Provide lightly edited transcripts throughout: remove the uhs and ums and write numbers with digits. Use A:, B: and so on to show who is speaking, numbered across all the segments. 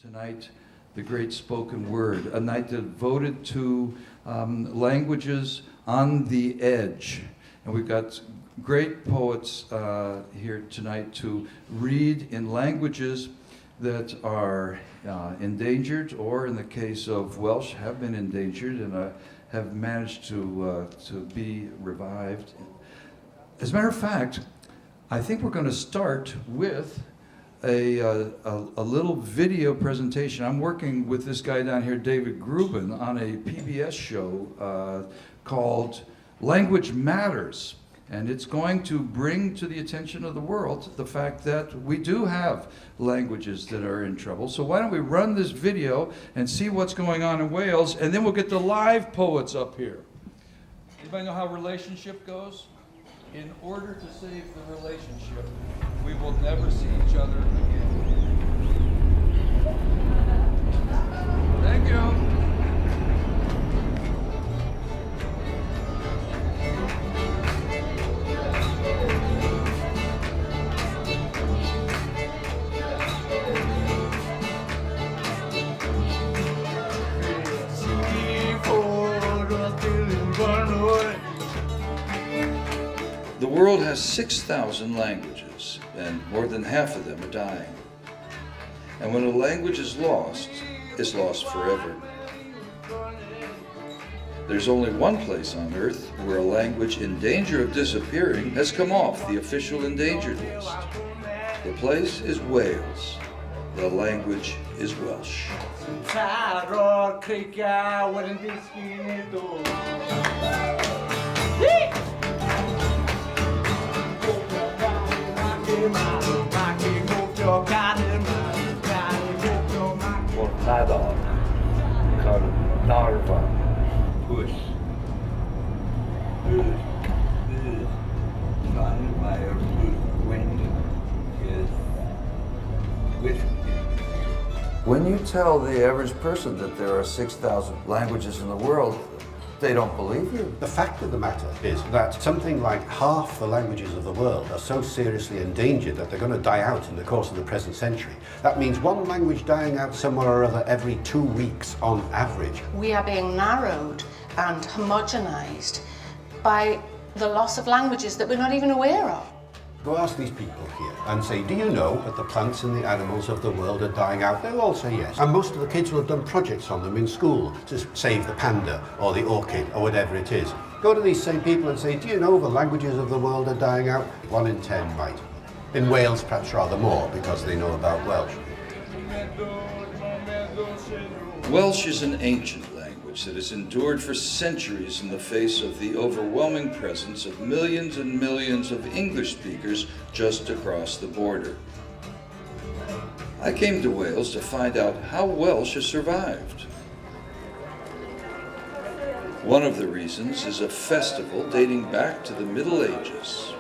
A: Tonight, the great spoken word, a night devoted to languages on the edge. And we've got great poets here tonight to read in languages that are endangered, or in the case of Welsh, have been endangered and have managed to be revived. As a matter of fact, I think we're going to start with a little video presentation. I'm working with this guy down here, David Grubin, on a PBS show called Language Matters. And it's going to bring to the attention of the world the fact that we do have languages that are in trouble. So why don't we run this video and see what's going on in Wales, and then we'll get the live poets up here. Anybody know how relationship goes? In order to save the relationship, we will never see each other again. Thank you. The world has 6,000 languages, and more than half of them are dying. And when a language is lost, it's lost forever. There's only one place on Earth where a language in danger of disappearing has come off the official endangered list. The place is Wales. The language is Welsh.
B: Portador, Carnarvon, Push,
A: When you tell the average person that there are 6,000 languages in the world, they don't believe you.
C: The fact of the matter is that something like half the languages of the world are so seriously endangered that they're going to die out in the course of the present century. That means one language dying out somewhere or other every 2 weeks on average.
D: We are being narrowed and homogenized by the loss of languages that we're not even aware of.
C: Go ask these people here and say, do you know that the plants and the animals of the world are dying out? They'll all say yes. And most of the kids will have done projects on them in school to save the panda or the orchid or whatever it is. Go to these same people and say, do you know the languages of the world are dying out? 1 in 10 might. In Wales, perhaps rather more, because they know about Welsh.
A: Welsh is an ancient language that has endured for centuries in the face of the overwhelming presence of millions and millions of English speakers just across the border. I came to Wales to find out how Welsh has survived. One of the reasons is a festival dating back to the Middle Ages.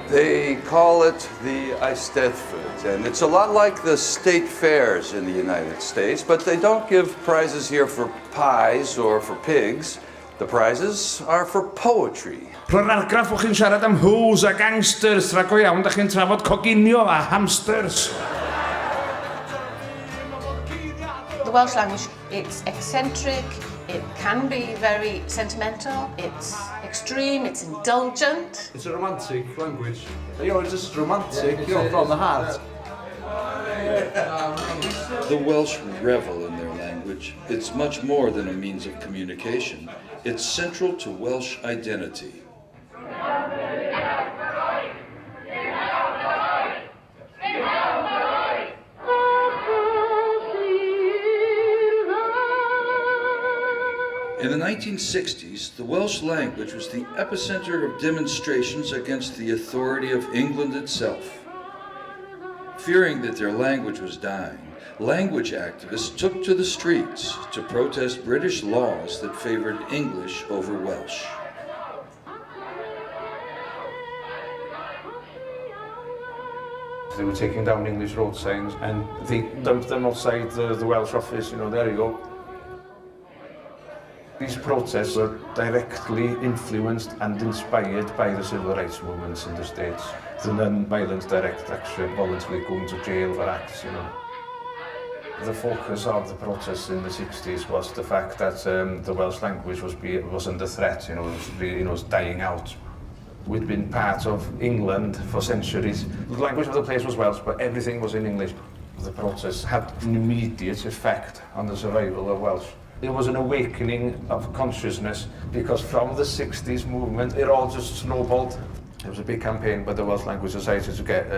A: They call it the Eisteddfod, and it's a lot like the state fairs in the United States, but they don't give prizes here for pies or for pigs. The prizes are for poetry.
E: Rwy'n argraff bod chi'n siarad am who's a gangsters, tra go iawn, da chi'n trafod coginio a hamsters.
D: The Welsh language, it's eccentric, it can be very sentimental, it's extreme, it's indulgent.
F: It's a romantic language. You know, it's just romantic, you know, from the heart.
A: The Welsh revel in their language. It's much more than a means of communication. It's central to Welsh identity. In the 1960s, the Welsh language was the epicenter of demonstrations against the authority of England itself. Fearing that their language was dying, language activists took to the streets to protest British laws that favored English over Welsh.
E: They were taking down English road signs and they dumped them outside the Welsh office, you know, there you go. These protests were directly influenced and inspired by the civil rights movements in the States. The non-violent direct action, voluntarily going to jail for acts, you know. The focus of the protests in the 60s was the fact that the Welsh language was under threat, you know, it was dying out. We'd been part of England for centuries. The language of the place was Welsh, but everything was in English. The protests had an immediate effect on the survival of Welsh. It was an awakening of consciousness because from the 60s movement, it all just snowballed. There was a big campaign by the Welsh Language Society to get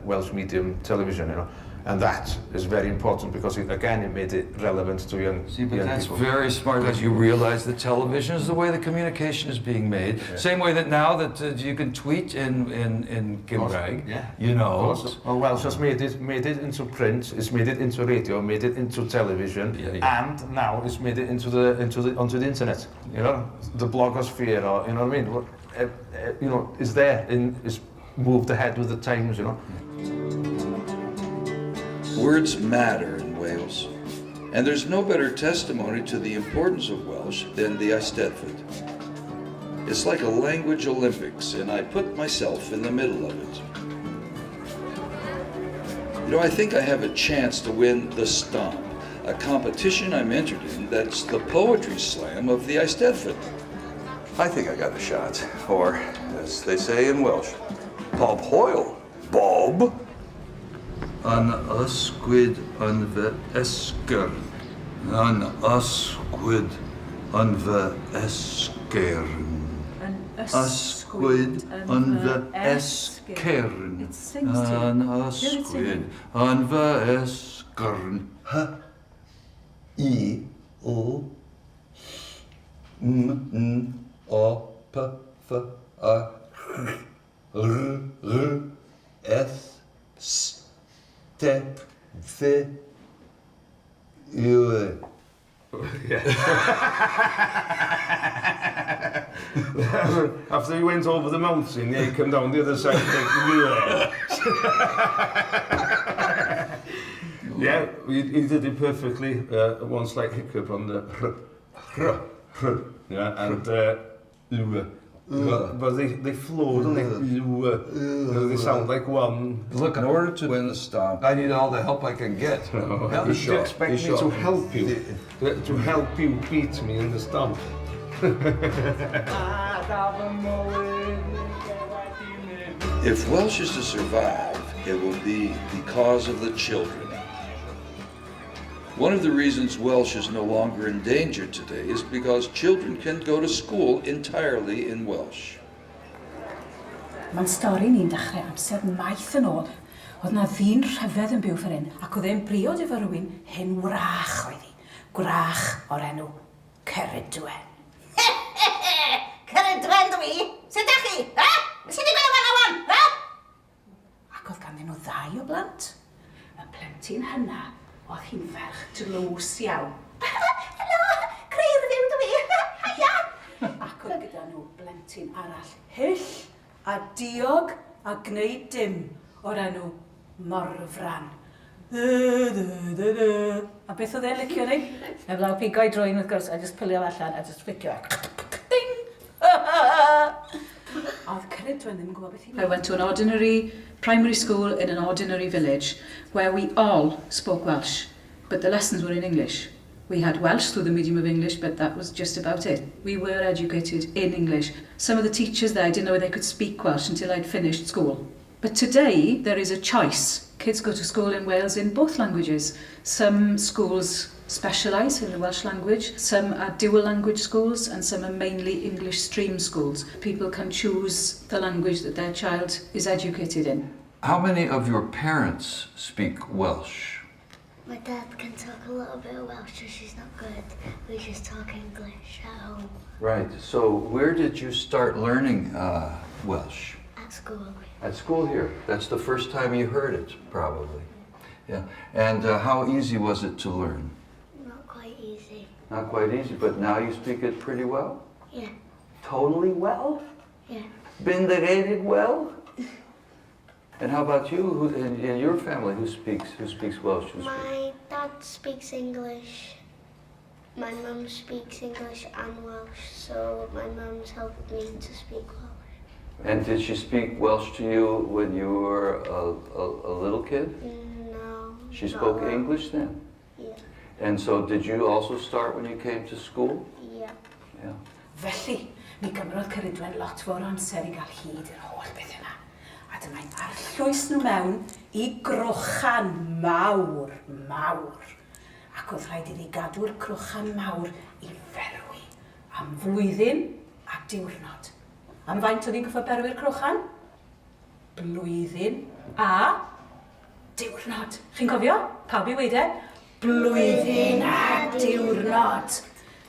E: Welsh medium television, you know. And that is very important because, it made it relevant to young
A: That's
E: people.
A: very smart because you realize that television is the way the communication is being made. Yeah. Same way that now that you can tweet in Gymraeg, you know.
E: Well, Welsh has made it into print, it's made it into radio, made it into television, and now it's made it onto the internet. You know, the blogosphere, or you know what I mean? You know, is there is moved ahead with the times. You know.
A: Words matter in Wales, and there's no better testimony to the importance of Welsh than the Eisteddfod. It's like a language Olympics, and I put myself in the middle of it. You know, I think I have a chance to win the Stomp, a competition I'm entered in that's the poetry slam of the Eisteddfod. I think I got a shot, or as they say in Welsh, Bob Hoyle, Bob. An ysgwyd yn fy esgyrn, an ysgwyd yn fy esgyrn. Ysgwyd yn fy esgyrn, an ysgwyd yn fy esgyrn.
C: I, O, M, O, P, F, A, R, S, S. After
E: he went over the mountain, he came down the other side. Yeah, he did it perfectly. One slight hiccup on the yeah, and but they flow, don't they? They sound like one.
A: Look, in order to win the Stomp,
F: I need all the help I can get.
E: How did you expect me to help you? To help you beat me in the Stomp?
A: if Welsh is to survive, it will be because of the children. One of the reasons Welsh is no longer endangered today is because children can go to school entirely in Welsh.
G: Mae'n stori ni'n dechrau amser maith yn ôl. Oedd na ddyn rhyfedd yn byw fan hyn, ac oedd e'n briod efo rhywun hen wrach oedd hi. Gwrach o'r enw Ceridwen.
H: Ceridwen dwi? Sut ydych chi? Sut ydych chi'n gwneud wan?
G: Ac oedd ganddyn nhw ddau o blant. Y plentyn hynna, oedd hi'n ferch dlws iawn.
H: Helo, Creirdyw dwi. Haia.
G: Ac oedd gyda nhw blentyn arall hyll a diog a gwneud dim o'r enw Morfran. A beth oedd e'n licio ni? Eblaw pigoi drwy'n wrth gwrs, a just pilio allan a just flicio. Ding! Oedd Ceridwen ddim yn gwybod beth i.
I: I went to an ordinary primary school in an ordinary village where we all spoke Welsh, but the lessons were in English. We had Welsh through the medium of English, but that was just about it. We were educated in English. Some of the teachers there didn't know whether they could speak Welsh until I'd finished school. But today, there is a choice. Kids go to school in Wales in both languages. Some schools specialise in the Welsh language, some are dual language schools, and some are mainly English stream schools. People can choose the language that their child is educated in.
A: How many of your parents speak Welsh?
J: My dad can talk a little bit of Welsh, so she's not good. We just talk English at home.
A: Right, so where did you start learning Welsh?
J: At school.
A: At school here. That's the first time you heard it, probably. Yeah. And how easy was it to learn?
J: Not quite easy.
A: Not quite easy, but now you speak it pretty well?
J: Yeah.
A: Totally well?
J: Yeah.
A: Binderated well? And how about you, in your family, who speaks Welsh?
J: My dad speaks English. My mum speaks English and Welsh, so my mum's helped me to speak Welsh.
A: And did she speak Welsh to you when you were a little kid?
J: No.
A: She
J: not
A: spoke
J: well.
A: English then?
J: Yeah.
A: And so did you also start when you came to school?
J: Yeah.
A: Yeah.
G: Felly, mi gymrodd Cerridwen lot fawr o amser I gael hyd i'r holl beth yna. A dyma'n arllwys nhw mewn I grochan mawr. Ac oedd rhaid iddi gadw'r crochan mawr I ferwi am flwyddyn a diwrnod. Am faint oedd hi'n gyffo berwi'r crochan? Blwyddyn a diwrnod. Chi'n cofio? Pawb I weid e? Blwyddyn a diwrnod.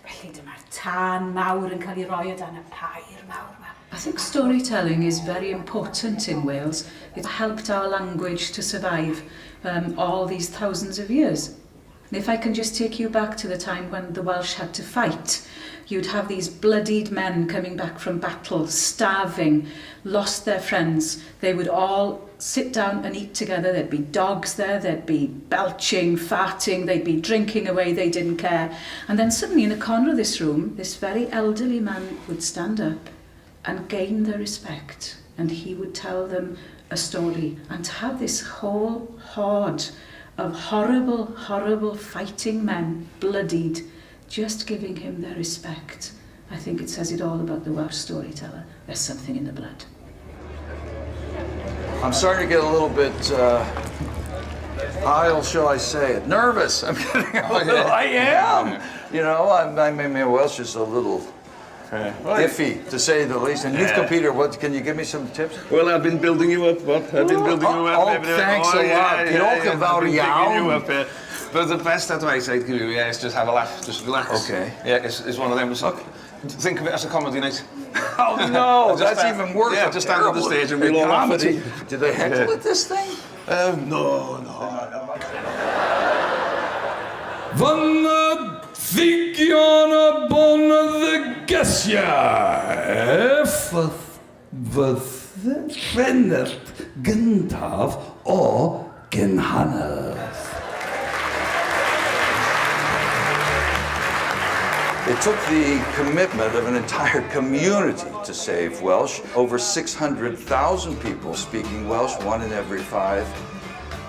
G: Felly dyma'r tân mawr yn cael ei roi o dan y pair mawr yma.
I: I think storytelling is very important in Wales. It helped our language to survive all these thousands of years. And if I can just take you back to the time when the Welsh had to fight, you'd have these bloodied men coming back from battle, starving, lost their friends. They would all sit down and eat together. There'd be dogs there, there'd be belching, farting, they'd be drinking away, they didn't care. And then suddenly in a corner of this room, this very elderly man would stand up and gain their respect. And he would tell them a story. And to have this whole horde of horrible, horrible fighting men, bloodied, just giving him their respect. I think it says it all about the Welsh storyteller. There's something in the blood.
A: I'm starting to get a little bit, how shall I say it, nervous. I'm getting a little, I am. You know, I mean, Welsh is a little iffy, to say the least. And you've competed, can you give me some tips?
E: Well, I've been building you up, Bob. I've been building you up.
A: Oh, thanks a lot.
E: But the best advice I'd give you, is just have a laugh, just relax.
A: Okay.
E: Yeah, it's one of them. Think of it as a comedy night.
A: Oh no, that's even worse.
E: Yeah, just stand on the stage and we'll all laugh at it.
A: Did they heckle at this thing?
E: No.
K: Van ddigion y bon y gysiau, fy ffenert gyntaf o gynhanaeth.
A: It took the commitment of an entire community to save Welsh. Over 600,000 people speaking Welsh, 1 in every 5.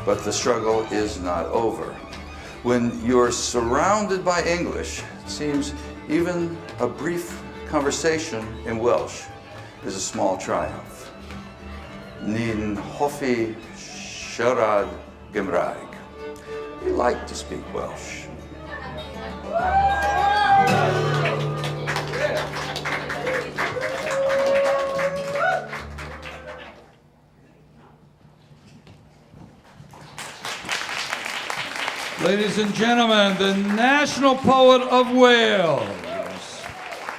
A: But the struggle is not over. When you're surrounded by English, it seems even a brief conversation in Welsh is a small triumph. Ni'n hoffi siarad Gymraeg. We like to speak Welsh.
K: Ladies and gentlemen, the national poet of Wales,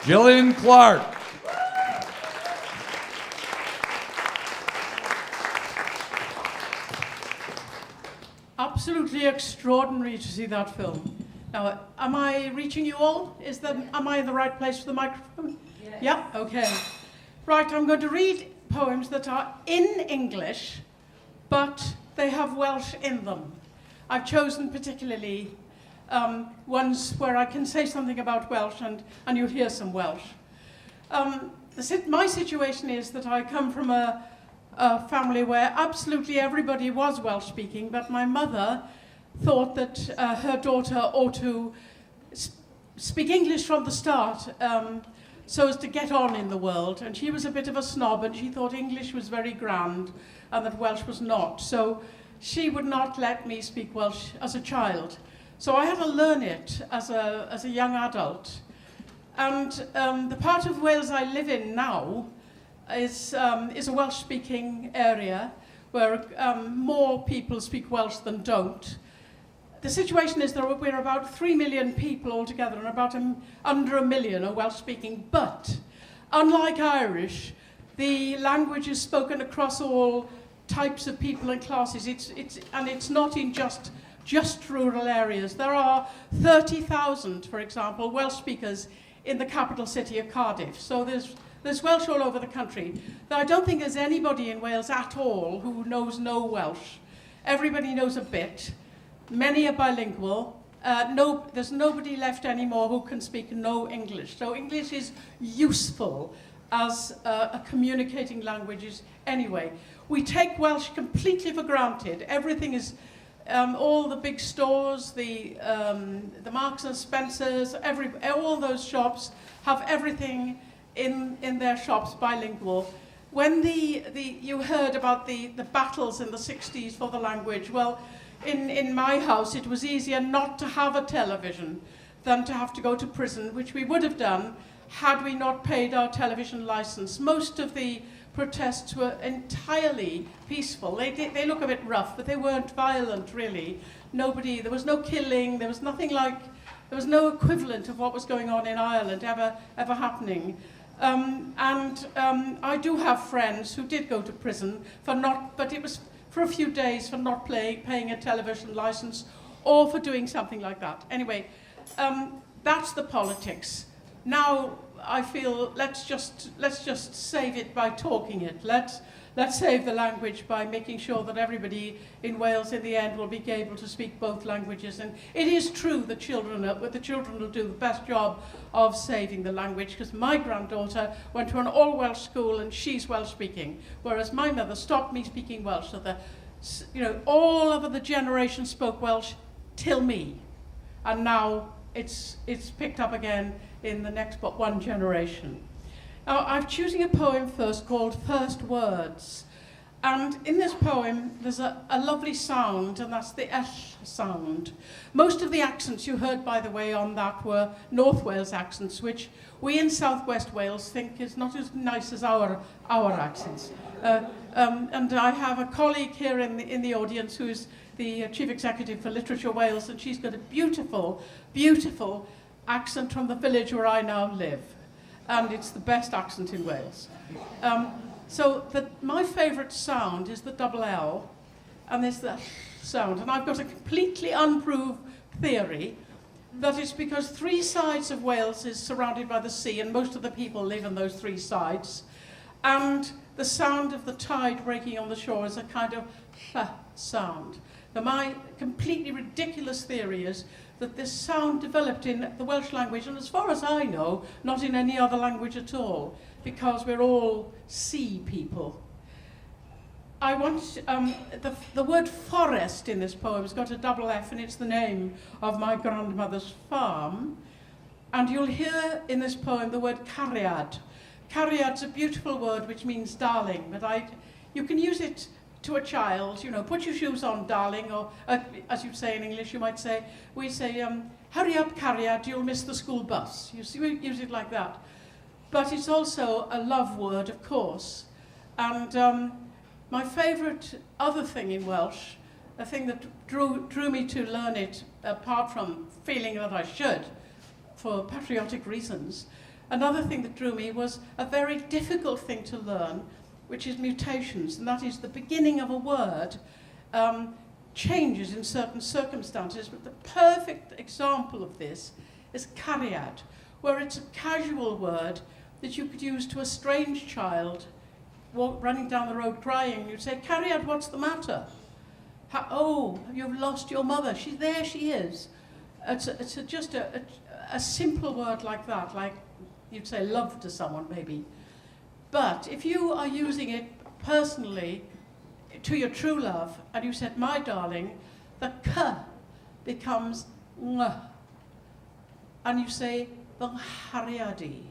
K: Gillian Clark.
L: Absolutely extraordinary to see that film. Now, am I reaching you all? Am I in the right place for the microphone? Yes. Yeah, okay. Right, I'm going to read poems that are in English, but they have Welsh in them. I've chosen particularly ones where I can say something about Welsh and you'll hear some Welsh. My situation is that I come from a family where absolutely everybody was Welsh speaking, but my mother thought that her daughter ought to speak English from the start so as to get on in the world. And she was a bit of a snob and she thought English was very grand and that Welsh was not. So she would not let me speak Welsh as a child. So I had to learn it as a young adult. And the part of Wales I live in now is a Welsh-speaking area where more people speak Welsh than don't. The situation is that we're about 3 million people altogether and about under 1 million are Welsh-speaking, but unlike Irish, the language is spoken across all types of people and classes. It's not in just rural areas. There are 30,000, for example, Welsh speakers in the capital city of Cardiff. So there's Welsh all over the country. Though I don't think there's anybody in Wales at all who knows no Welsh. Everybody knows a bit. Many are bilingual, there's nobody left anymore who can speak no English. So English is useful as a communicating language anyway. We take Welsh completely for granted. Everything is, all the big stores, the Marks and Spencers, all those shops have everything in their shops bilingual. When you heard about the battles in the 60s for the language, well, in my house it was easier not to have a television than to have to go to prison, which we would have done had we not paid our television license. Most of the protests were entirely peaceful. They look a bit rough, but they weren't violent, really. There was no killing, there was no equivalent of what was going on in Ireland ever happening. I do have friends who did go to prison but it was for a few days for not paying a television license or for doing something like that. Anyway, that's the politics. Now I feel let's just save it by talking it. Let's save the language by making sure that everybody in Wales in the end will be able to speak both languages. And it is true that the children will do the best job of saving the language, because my granddaughter went to an all-Welsh school and she's Welsh speaking, whereas my mother stopped me speaking Welsh. So all of the generation spoke Welsh till me, and now it's picked up again in the next but one generation. Now, I'm choosing a poem first called First Words. And in this poem, there's a lovely sound, and that's the sh sound. Most of the accents you heard, by the way, on that were North Wales accents, which we in South West Wales think is not as nice as our accents. And I have a colleague here in the audience who's the Chief Executive for Literature Wales, and she's got a beautiful, beautiful accent from the village where I now live. And it's the best accent in Wales. My favourite sound is the double L, and there's the sound. And I've got a completely unproved theory that it's because 3 sides of Wales is surrounded by the sea, and most of the people live in those 3 sides. And the sound of the tide breaking on the shore is a kind of sound. Now, my completely ridiculous theory is that this sound developed in the Welsh language, and as far as I know, not in any other language at all, because we're all sea people. I want, the word forest in this poem has got a double F, and it's the name of my grandmother's farm. And you'll hear in this poem the word cariad. Cariad's a beautiful word which means darling, but you can use it to a child, put your shoes on, darling, or as you say in English, we say, hurry up, Cariad, you'll miss the school bus. You see, we use it like that. But it's also a love word, of course. And my favourite other thing in Welsh, a thing that drew me to learn it, apart from feeling that I should, for patriotic reasons, another thing that drew me was a very difficult thing to learn, which is mutations, and that is the beginning of a word changes in certain circumstances. But the perfect example of this is cariad, where it's a casual word that you could use to a strange child running down the road crying. You'd say, cariad, what's the matter? Oh, you've lost your mother. There she is. It's just a simple word like that, like you'd say love to someone maybe. But if you are using it personally to your true love, and you said, my darling, the k becomes ng. And you say, the hariadi.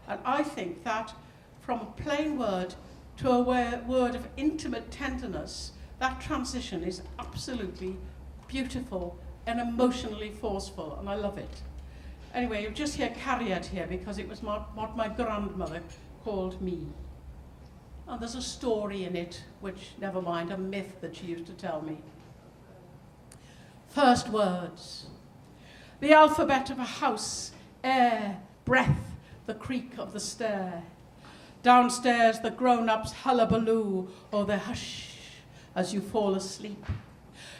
L: And I think that from a plain word to a word of intimate tenderness, that transition is absolutely beautiful and emotionally forceful, and I love it. Anyway, you just hear cariad here because it was what my grandmother called me. And there's a story in it, which, never mind, a myth that she used to tell me. First words. The alphabet of a house, air, breath, the creak of the stair. Downstairs, the grown-ups hullabaloo or the hush as you fall asleep.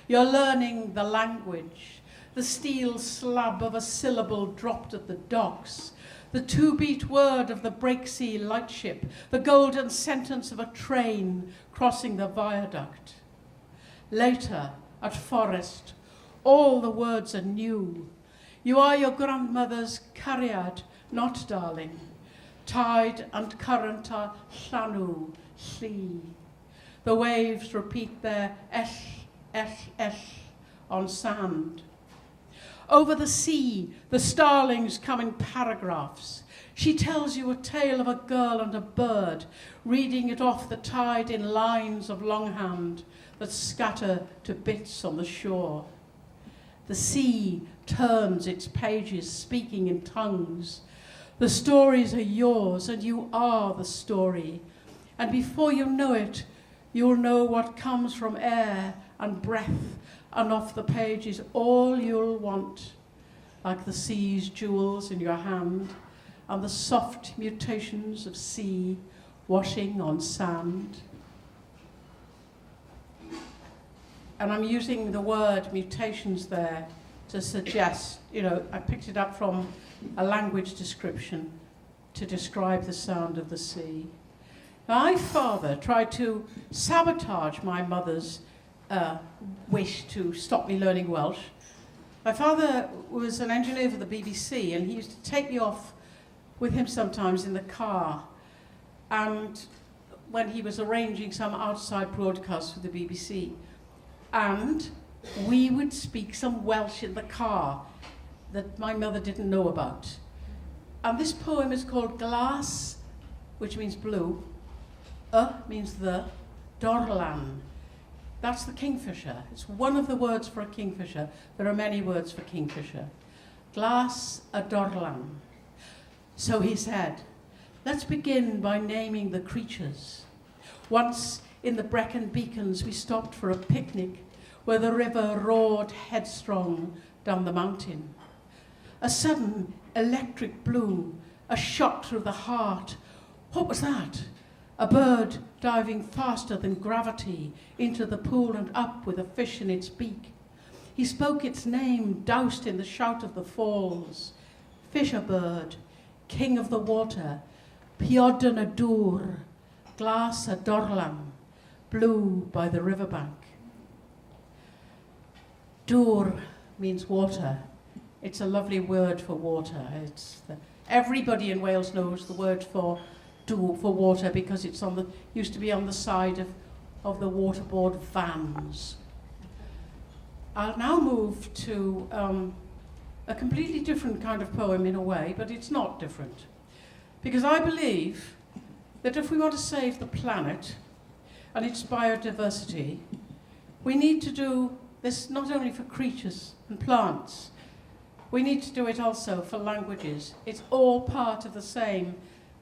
L: You're learning the language, the steel slab of a syllable dropped at the docks, the 2-beat word of the breaksea lightship, the golden sentence of a train crossing the viaduct. Later, at Forest, all the words are new. You are your grandmother's cariad, not darling. Tide and current are llanw, lli. The waves repeat their ell on sand. Over the sea, the starlings come in paragraphs. She tells you a tale of a girl and a bird, reading it off the tide in lines of longhand that scatter to bits on the shore. The sea turns its pages, speaking in tongues. The stories are yours, and you are the story. And before you know it, you'll know what comes from air and breath, and off the pages all you'll want, like the sea's jewels in your hand, and the soft mutations of sea washing on sand. And I'm using the word mutations there to suggest, I picked it up from a language description to describe the sound of the sea. My father tried to sabotage my mother's wish to stop me learning Welsh. My father was an engineer for the BBC, and he used to take me off with him sometimes in the car. And when he was arranging some outside broadcast for the BBC, and we would speak some Welsh in the car that my mother didn't know about. And this poem is called Glas, which means blue, means the, dorlan. That's the kingfisher. It's one of the words for a kingfisher. There are many words for kingfisher. Glas a dorlan. So he said, let's begin by naming the creatures. Once in the Brecon Beacons we stopped for a picnic where the river roared headstrong down the mountain. A sudden electric blue, a shot through the heart. What was that? A bird diving faster than gravity into the pool and up with a fish in its beak. He spoke its name, doused in the shout of the falls. Fisher bird, king of the water, Piodyn y dŵr, Glas a dorlan, blue by the riverbank. Dŵr means water. It's a lovely word for water. Everybody in Wales knows the word for water because it's used to be on the side of the waterboard vans. I'll now move to a completely different kind of poem in a way, but it's not different. Because I believe that if we want to save the planet and its biodiversity, we need to do this not only for creatures and plants, we need to do it also for languages. It's all part of the same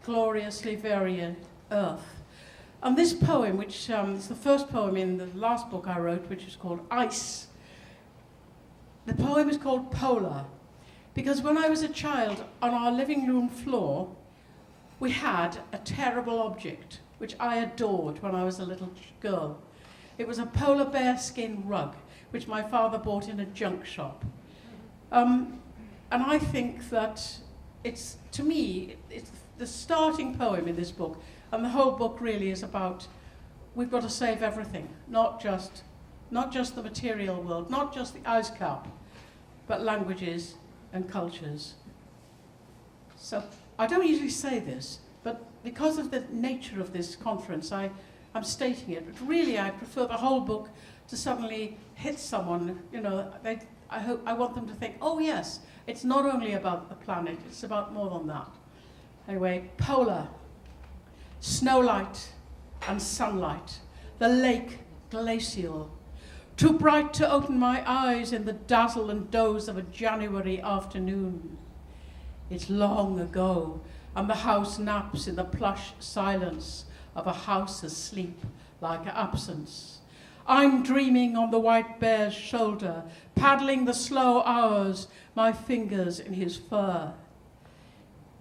L: gloriously variant earth. And this poem, which is the first poem in the last book I wrote, which is called Ice, the poem is called Polar, because when I was a child, on our living room floor, we had a terrible object, which I adored when I was a little girl. It was a polar bear skin rug, which my father bought in a junk shop. And I think that it's the starting poem in this book, and the whole book really is about we've got to save everything, not just the material world, not just the ice cap, but languages and cultures. So I don't usually say this, but because of the nature of this conference, I'm stating it. But really, I prefer the whole book to suddenly hit someone. I want them to think, oh yes, it's not only about the planet, it's about more than that. Anyway, polar, snowlight and sunlight, the lake glacial, too bright to open my eyes in the dazzle and doze of a January afternoon. It's long ago, and the house naps in the plush silence of a house asleep like absence. I'm dreaming on the white bear's shoulder, paddling the slow hours, my fingers in his fur.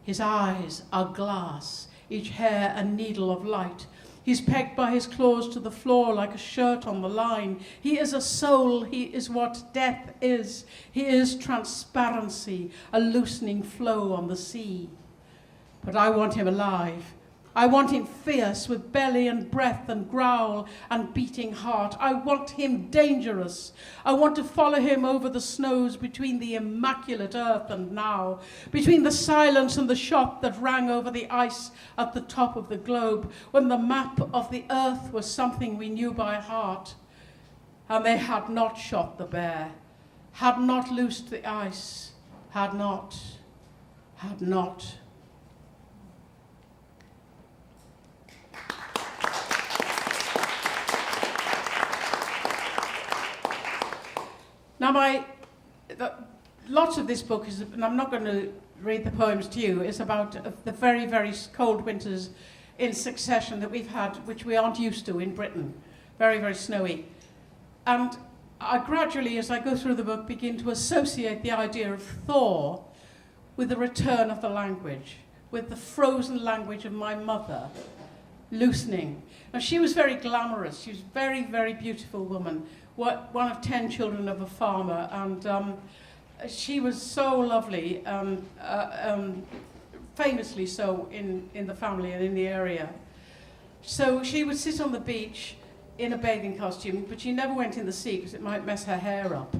L: His eyes are glass, each hair a needle of light. He's pegged by his claws to the floor like a shirt on the line. He is a soul, he is what death is. He is transparency, a loosening flow on the sea. But I want him alive. I want him fierce with belly and breath and growl and beating heart. I want him dangerous. I want to follow him over the snows between the immaculate earth and now, between the silence and the shot that rang over the ice at the top of the globe, when the map of the earth was something we knew by heart. And they had not shot the bear, had not loosed the ice, had not. Now, lots of this book is, and I'm not going to read the poems to you, is about the very, very cold winters in succession that we've had, which we aren't used to in Britain. Very, very snowy. And I gradually, as I go through the book, begin to associate the idea of thaw with the return of the language, with the frozen language of my mother loosening. Now, she was very glamorous. She was a very, very beautiful woman, one of 10 children of a farmer, and she was so lovely, famously so in the family and in the area. So she would sit on the beach in a bathing costume, but she never went in the sea because it might mess her hair up.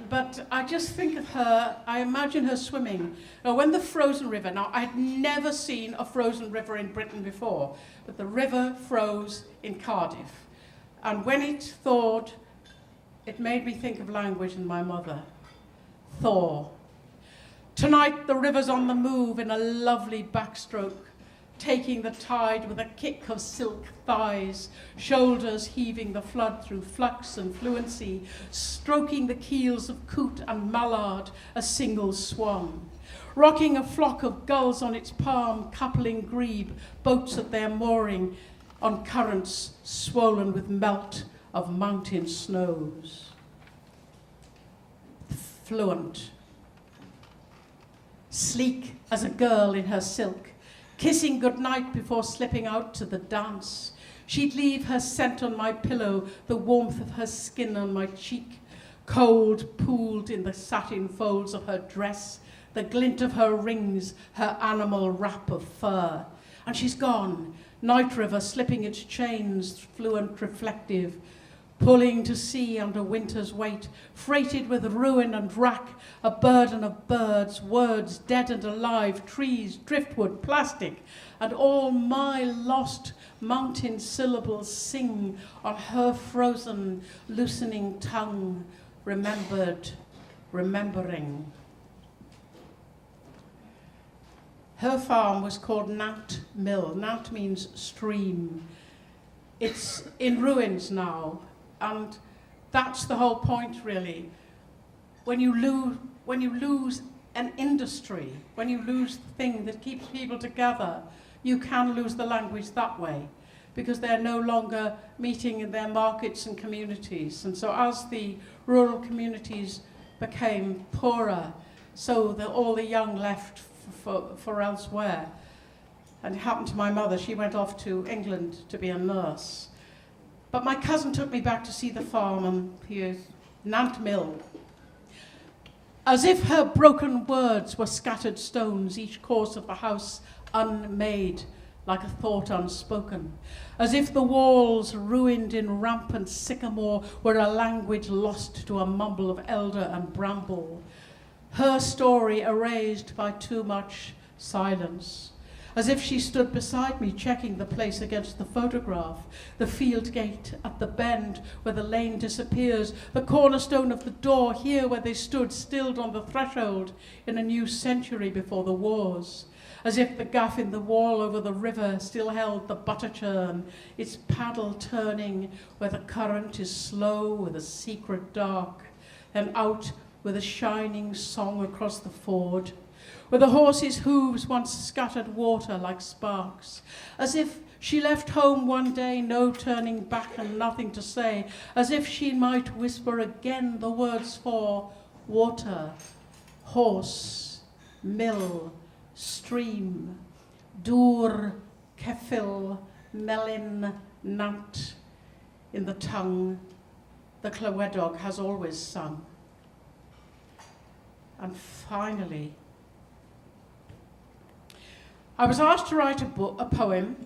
L: But I just think of her, I imagine her swimming. When the frozen river, now I'd never seen a frozen river in Britain before, but the river froze in Cardiff. And when it thawed, it made me think of language and my mother. Thaw. Tonight the river's on the move in a lovely backstroke, taking the tide with a kick of silk thighs, shoulders heaving the flood through flux and fluency, stroking the keels of coot and mallard, a single swan, rocking a flock of gulls on its palm, coupling grebe, boats at their mooring, on currents swollen with melt of mountain snows. Fluent, sleek as a girl in her silk, kissing goodnight before slipping out to the dance. She'd leave her scent on my pillow, the warmth of her skin on my cheek, cold pooled in the satin folds of her dress, the glint of her rings, her animal wrap of fur. And she's gone, night river slipping its chains, fluent reflective, pulling to sea under winter's weight, freighted with ruin and wrack, a burden of birds, words dead and alive, trees, driftwood, plastic, and all my lost mountain syllables sing on her frozen, loosening tongue, remembered, remembering. Her farm was called Nant Mill. Nant means stream. It's in ruins now. And that's the whole point, really. When you lose an industry, when you lose the thing that keeps people together, you can lose the language that way, because they're no longer meeting in their markets and communities. And so as the rural communities became poorer, so that all the young left for elsewhere. And it happened to my mother. She went off to England to be a nurse. But my cousin took me back to see the farm, and here's Nant Mill. As if her broken words were scattered stones, each course of the house unmade, like a thought unspoken. As if the walls, ruined in rampant sycamore, were a language lost to a mumble of elder and bramble. Her story erased by too much silence. As if she stood beside me, checking the place against the photograph, the field gate at the bend where the lane disappears, the cornerstone of the door here where they stood stilled on the threshold in a new century before the wars. As if the gaff in the wall over the river still held the butter churn, its paddle turning where the current is slow with a secret dark, and out with a shining song across the ford, where the horses' hooves once scattered water like sparks, as if she left home one day, no turning back and nothing to say, as if she might whisper again the words for water, horse, mill, stream, dŵr, ceffyl, melyn, nant, in the tongue the clywedog has always sung. And finally, I was asked to write a poem.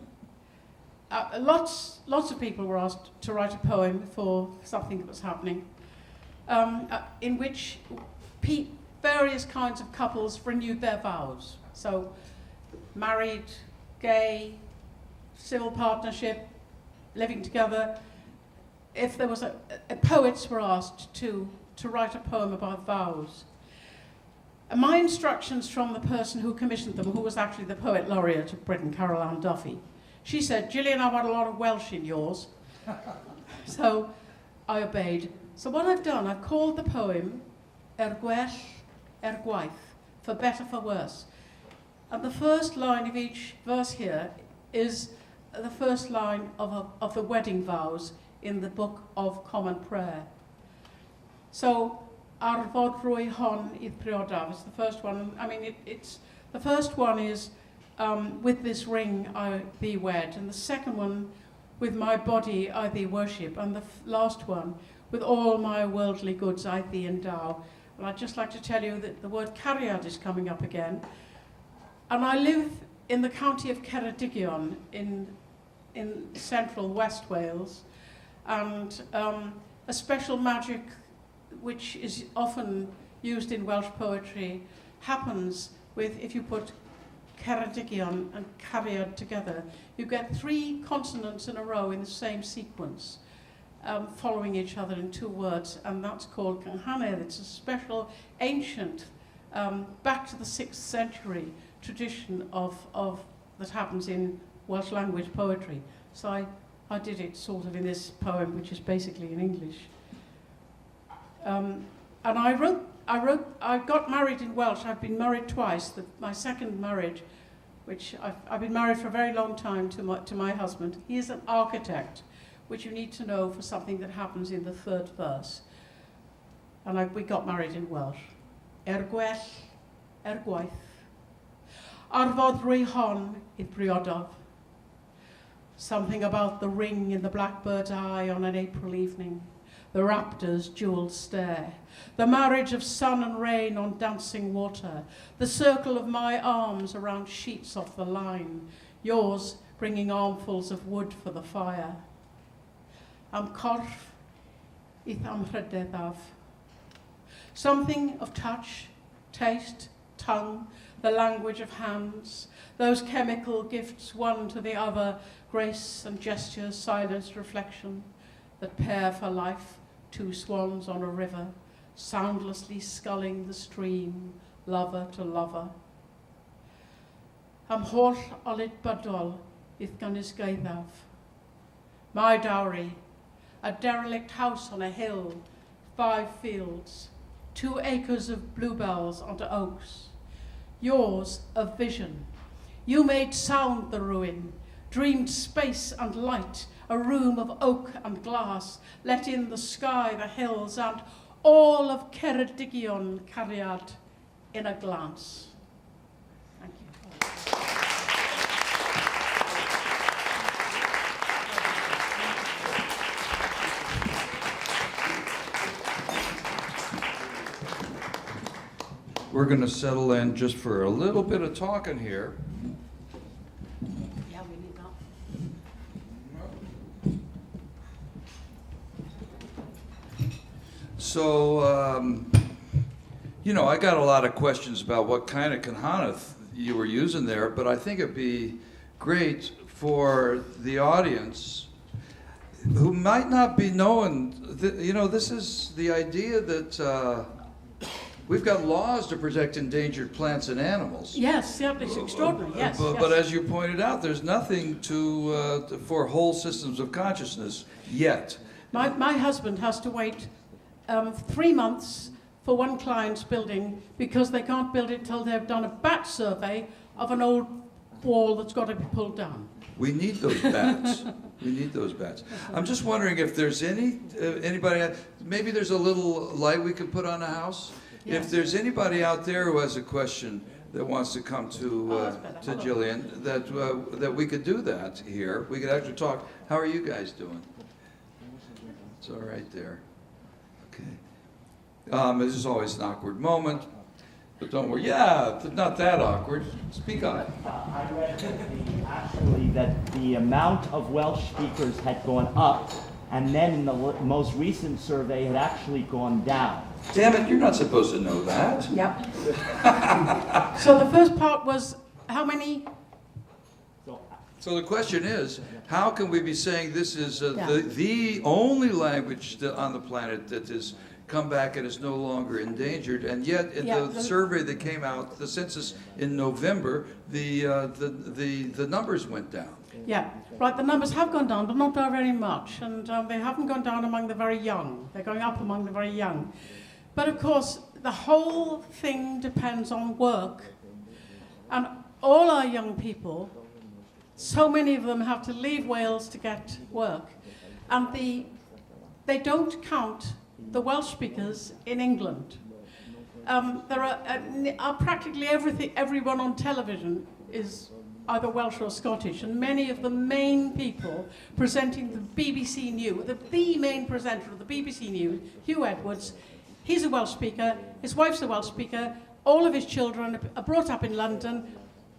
L: Lots of people were asked to write a poem for something that was happening, in which various kinds of couples renewed their vows. So, married, gay, civil partnership, living together. If there was poets were asked to write a poem about vows. And my instructions from the person who commissioned them, who was actually the poet laureate of Britain, Carol Ann Duffy, she said, "Gillian, I want a lot of Welsh in yours." So I obeyed. So what I've done, I've called the poem Gwell, Gwaith, for better, for worse. And the first line of each verse here is the first line of the wedding vows in the Book of Common Prayer. So, Ar fod rwy hon i'r priodaf is the first one. I mean, the first one is, with this ring I thee wed, and the second one, with my body I thee worship, and the last one, with all my worldly goods I thee endow. And I'd just like to tell you that the word cariad is coming up again. And I live in the county of Ceredigion in central West Wales, and a special magic which is often used in Welsh poetry happens with, if you put Ceredigion and cariad together, you get 3 consonants in a row in the same sequence, following each other in 2 words, and that's called Cynhanedd. It's a special, ancient, back to the 6th century tradition of that happens in Welsh language poetry. So I did it sort of in this poem, which is basically in English. And I got married in Welsh. I've been married twice. My second marriage, which I've been married for a very long time to my husband. He is an architect, which you need to know for something that happens in the 3rd verse. And we got married in Welsh. Gwell, Gwaith. Ar fod rwy hon i'r priodaf. Something about the ring in the blackbird's eye on an April evening, the raptor's jeweled stare, the marriage of sun and rain on dancing water, the circle of my arms around sheets off the line, yours bringing armfuls of wood for the fire. Am corff ith am hrydeddaf. Something of touch, taste, tongue, the language of hands, those chemical gifts one to the other, grace and gesture, silence, reflection, that pair for life 2 swans on a river, soundlessly sculling the stream, lover to lover. Am holl olid bydol ith gynnes gaiddaf. My dowry, a derelict house on a hill, 5 fields, 2 acres of bluebells under oaks. Yours, a vision. You made sound the ruin, dreamed space and light, a room of oak and glass, let in the sky, the hills, and all of Ceredigion cariad in a glance. Thank you.
A: We're going to settle in just for a little bit of talking here.
L: Yeah, we need that.
A: So, I got a lot of questions about what kind of Cynhanedd you were using there, but I think it'd be great for the audience who might not be knowing, this is the idea that we've got laws to protect endangered plants and animals.
L: Yes, yeah, it's extraordinary, yes.
A: But as you pointed out, there's nothing for whole systems of consciousness yet.
L: My husband has to wait 3 months for one client's building because they can't build it till they've done a bat survey of an old wall that's got to be pulled down.
A: We need those bats. We need those bats. I'm just wondering if there's anybody, maybe there's a little light we can put on the house.
L: Yes.
A: If there's anybody out there who has a question that wants to come to Gillian, that we could do that here. We could actually talk. How are you guys doing? It's all right there. Okay. This is always an awkward moment. But don't worry. Yeah, not that awkward. Speak up.
M: I read that the amount of Welsh speakers had gone up, and then in the most recent survey had actually gone down.
A: Damn it, you're not supposed to know that.
L: Yep. So the first part was how many?
A: So the question is, how can we be saying this is
L: Yeah.
A: the only language on the planet that has come back and is no longer endangered, and yet in the survey that came out, the census in November, the numbers went down.
L: Yeah, right, the numbers have gone down, but not by very much, and they haven't gone down among the very young. They're going up among the very young. But of course, the whole thing depends on work. And all our young people, so many of them have to leave Wales to get work. And they don't count the Welsh speakers in England. There are practically everyone on television is either Welsh or Scottish, and many of the main people presenting the BBC News, the main presenter of the BBC News, Hugh Edwards, he's a Welsh speaker, his wife's a Welsh speaker, all of his children are brought up in London,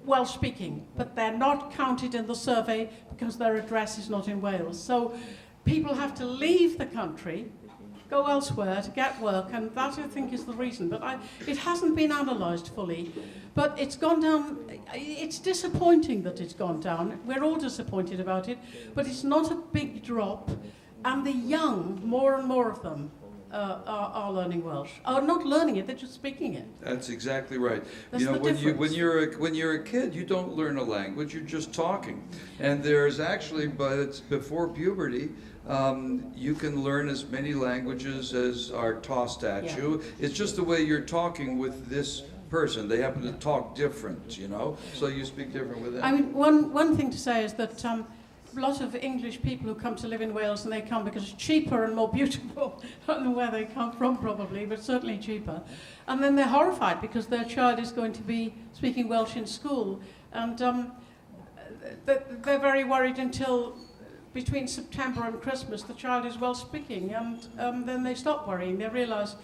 L: Welsh speaking, but they're not counted in the survey because their address is not in Wales. So people have to leave the country, go elsewhere to get work, and that I think is the reason. But it hasn't been analysed fully, but it's gone down. It's disappointing that it's gone down. We're all disappointed about it, but it's not a big drop, and the young, more and more of them, are learning Welsh. Are not learning it; they're just speaking it.
A: That's exactly right.
L: That's
A: you know,
L: the
A: when you're a kid, you don't learn a language; you're just talking. And there's actually, but it's before puberty. You can learn as many languages as are tossed at you. It's just the way you're talking with this person. They happen to talk different, you know, so you speak different with them.
L: I mean, one thing to say is that a lot of English people who come to live in Wales, and they come because it's cheaper and more beautiful. I don't know where they come from probably, but certainly cheaper. And then they're horrified because their child is going to be speaking Welsh in school. And they're very worried until between September and Christmas the child is Welsh speaking, and then they stop worrying. They realise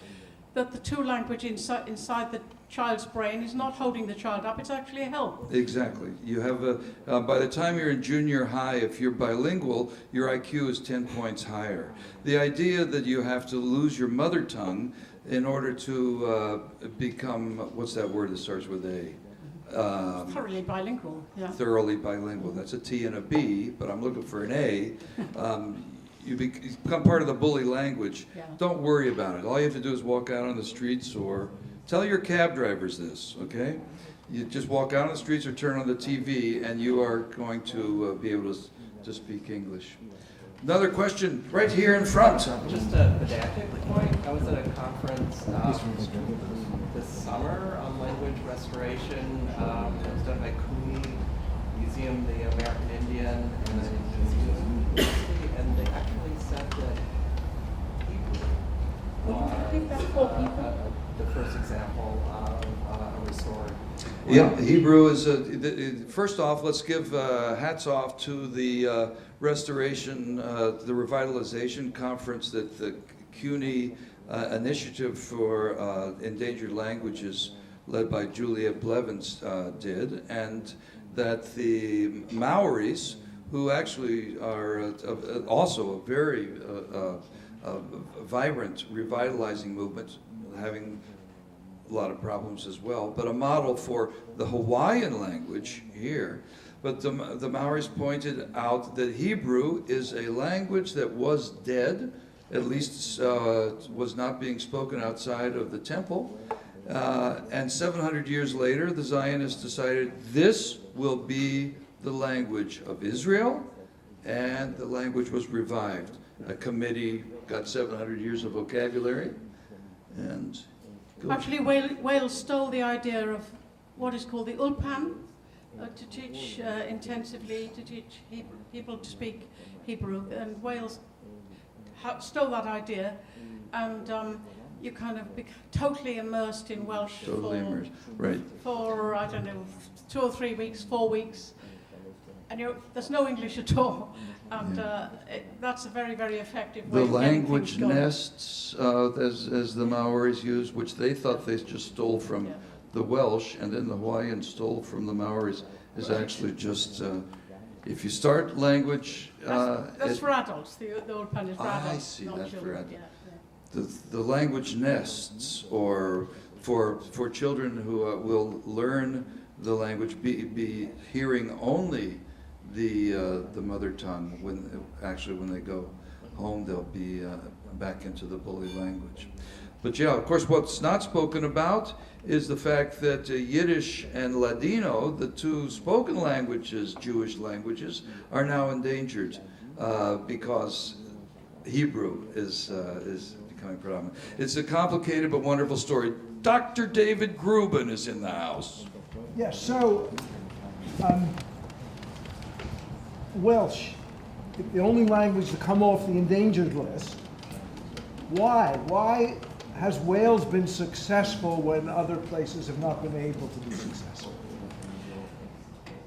L: that the two language inside the child's brain is not holding the child up, it's actually a help.
A: Exactly. You have by the time you're in junior high, if you're bilingual, your IQ is 10 points higher. The idea that you have to lose your mother tongue in order to become, what's that word that starts with A?
L: Thoroughly bilingual, yeah.
A: Thoroughly bilingual. That's a T and a B, but I'm looking for an A. You become part of the bully language.
L: Yeah.
A: Don't worry about it. All you have to do is walk out on the streets, or tell your cab drivers this, okay? You just walk out on the streets or turn on the TV, and you are going to be able to speak English. Another question right here in front.
N: Just a pedantic point. I was at a conference this summer on language restoration. It was done by CUNY, Museum of the American Indian, and then Museum, and they actually said that Hebrew, the first example of a restored.
A: Yeah, Hebrew is, first off, let's give hats off to the restoration, the revitalization conference that the CUNY Initiative for Endangered Languages, led by Julia Blevins, did, and that the Maoris, who actually are also a very vibrant, revitalizing movement, having a lot of problems as well, but a model for the Hawaiian language here. But the Maoris pointed out that Hebrew is a language that was dead, at least was not being spoken outside of the temple. And 700 years later, the Zionists decided this will be the language of Israel, and the language was revived. A committee got 700 years of vocabulary, and
L: actually Wales stole the idea of what is called the Ulpan, to teach intensively, to teach people to speak Hebrew, and Wales stole that idea, and you kind of become totally immersed in Welsh for I don't know, 2 or 3 weeks, 4 weeks, and there's no English at all, and that's a very, very effective way
A: the
L: of getting
A: language
L: things going.
A: nests, as the Maoris used, which they thought they just stole from the Welsh and then the Hawaiian stole from the Maoris is actually just, if you start language...
L: That's for adults, the old pen is for adults.
A: I see,
L: not
A: that's for
L: children.
A: adults.
L: Yeah.
A: The language nests, or for children who will learn the language, be hearing only the mother tongue. When they go home, they'll be back into the bully language. But yeah, of course, what's not spoken about is the fact that Yiddish and Ladino, the two spoken languages, Jewish languages, are now endangered because Hebrew is becoming predominant. It's a complicated but wonderful story. Dr. David Gruben is in the house.
O: Yes, so Welsh, the only language to come off the endangered list. Why? Why has Wales been successful when other places have not been able to be successful?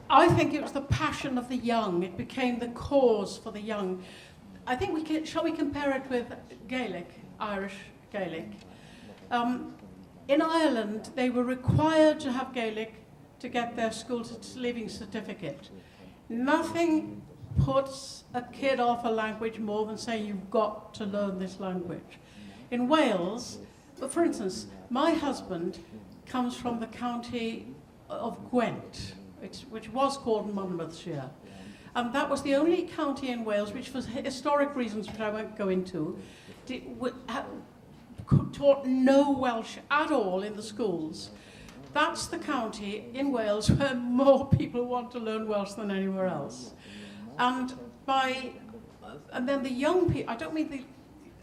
L: I think it was the passion of the young. It became the cause for the young. I think shall we compare it with Gaelic, Irish Gaelic? In Ireland, they were required to have Gaelic to get their school leaving certificate. Nothing puts a kid off a language more than saying you've got to learn this language. In Wales, for instance, my husband comes from the county of Gwent, which was called Monmouthshire. And that was the only county in Wales, which for historic reasons, which I won't go into, taught no Welsh at all in the schools. That's the county in Wales where more people want to learn Welsh than anywhere else. And then the young people,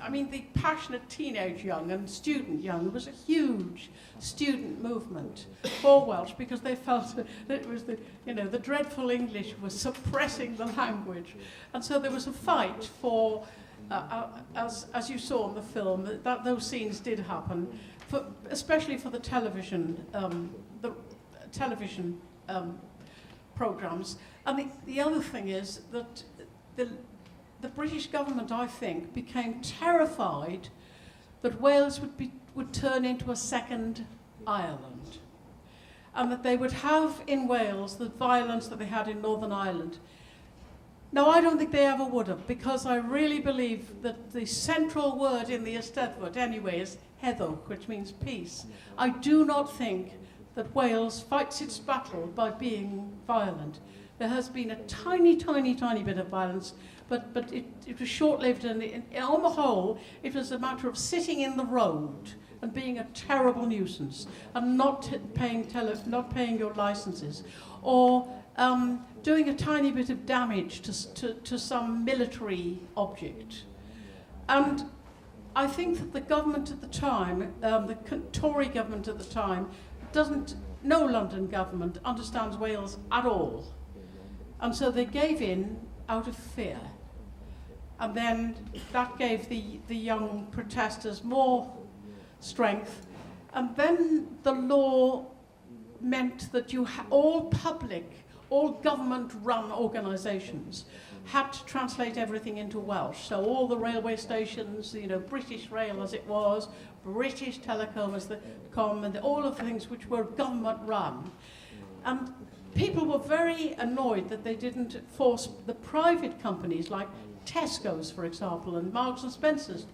L: I mean the passionate teenage young and student young. There was a huge student movement for Welsh because they felt that it was the dreadful English was suppressing the language. And so there was a fight for, as you saw in the film, that those scenes did happen, especially for the television programs. And the other thing is that the British government, I think, became terrified that Wales would turn into a second Ireland, and that they would have in Wales the violence that they had in Northern Ireland. Now, I don't think they ever would have, because I really believe that the central word in the Eisteddfod, anyway, is heddwch, which means peace. I do not think that Wales fights its battle by being violent. There has been a tiny, tiny, tiny bit of violence, but it was short-lived, and on the whole, it was a matter of sitting in the road and being a terrible nuisance, and not paying your licenses, or doing a tiny bit of damage to some military object. And I think that the government at the time, the Tory government at the time, no London government understands Wales at all. And so they gave in out of fear. And then that gave the young protesters more strength. And then the law meant that all government-run organisations had to translate everything into Welsh. So all the railway stations, British Rail as it was, British Telecom as and all of the things which were government-run. And people were very annoyed that they didn't force the private companies like Tesco's, for example, and Marks and Spencer's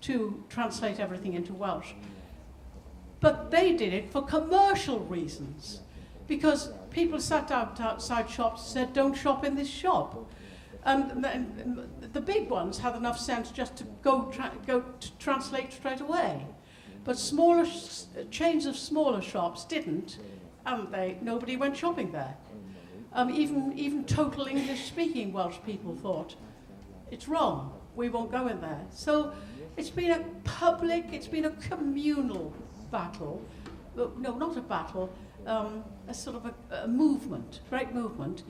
L: to translate everything into Welsh. But they did it for commercial reasons, because people sat outside shops and said, don't shop in this shop. And the big ones had enough sense just to go to translate straight away. But smaller chains of smaller shops didn't, and nobody went shopping there. Even total English-speaking Welsh people thought, it's wrong, we won't go in there. So it's been a communal battle. No, not a battle, a sort of a movement, great movement,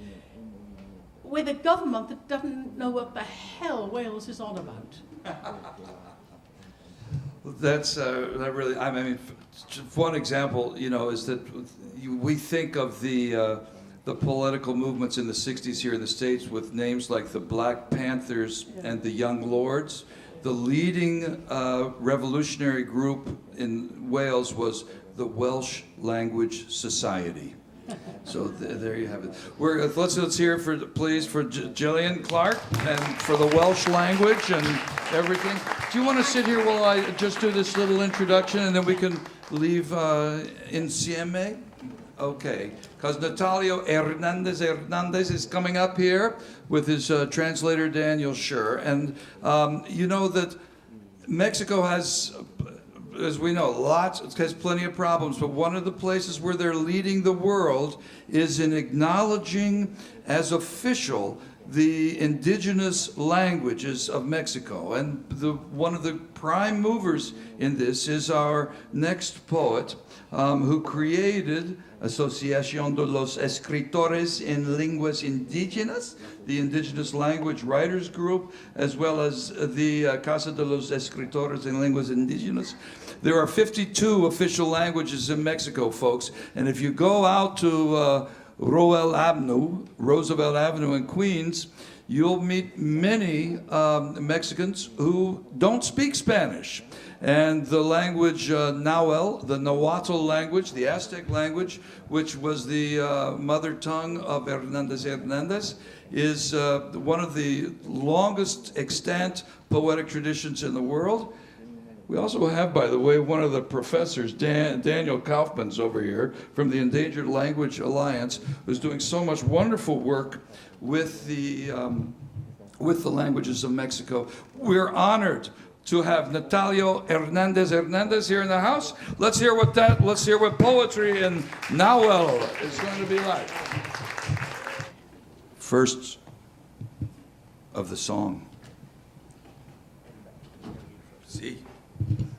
L: with a government that doesn't know what the hell Wales is on about.
A: That's that really. I mean, one example, is that we think of the political movements in the '60s here in the States with names like the Black Panthers and the Young Lords. The leading revolutionary group in Wales was the Welsh Language Society. So there you have it. Let's hear for please for Gillian Clark and for the Welsh language and everything. Do you want to sit here while I just do this little introduction and then we can leave insieme? Okay, because Natalio Hernandez is coming up here with his translator Daniel Schur, and you know that Mexico has, as we know, has plenty of problems, but one of the places where they're leading the world is in acknowledging as official the indigenous languages of Mexico. And one of the prime movers in this is our next poet, who created Asociación de los Escritores en Lenguas Indígenas, the Indigenous Language Writers Group, as well as the Casa de los Escritores en Lenguas Indígenas. There are 52 official languages in Mexico, folks, and if you go out to Roosevelt Avenue in Queens, you'll meet many Mexicans who don't speak Spanish. And the language Nahuatl, the Nahuatl language, the Aztec language, which was the mother tongue of Hernandez, is one of the longest extant poetic traditions in the world. We also have, by the way, one of the professors, Daniel Kaufman's over here, from the Endangered Language Alliance, who's doing so much wonderful work with the languages of Mexico. We're honored to have Natalio Hernandez here in the house. Let's hear what poetry in Nahuatl is going to be like. First of the song. Sí.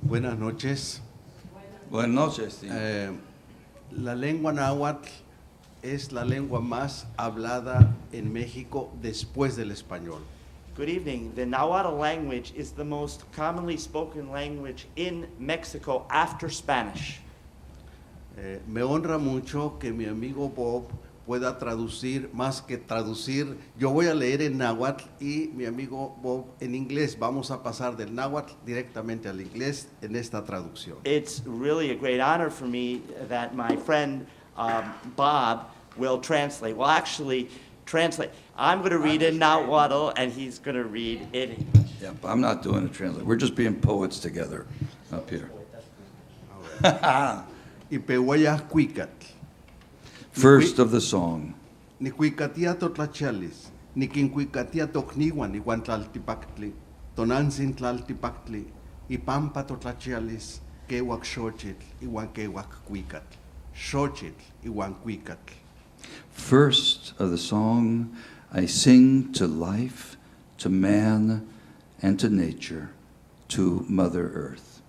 P: Buenas noches.
A: Buenas noches. Sí.
P: La lengua náhuatl es la lengua más hablada en México después del español.
M: Good evening. The Nahuatl language is the most commonly spoken language in Mexico after Spanish.
P: Me honra mucho que mi amigo Bob pueda traducir, más que traducir, yo voy a leer en náhuatl y mi amigo Bob en inglés. Vamos a pasar del náhuatl directamente al inglés en esta traducción.
M: It's really a great honor for me that my friend Bob will translate. Well, actually, translate. I'm going to read in Nahuatl and he's going to read in English.
A: Yeah, but I'm not doing a translation. We're just being poets together up here. First of the song.
P: Ni cuicatia totlachalis, ni quincuicatia tocniwan ni guantlaltipactli, tonansin tlaltipactli, y pampa totlachalis, quewak xochitl, iwan quewak cuicatl, xochitl, iwan cuicatl.
A: First of the song, I sing to life, to man, and to nature, to Mother Earth.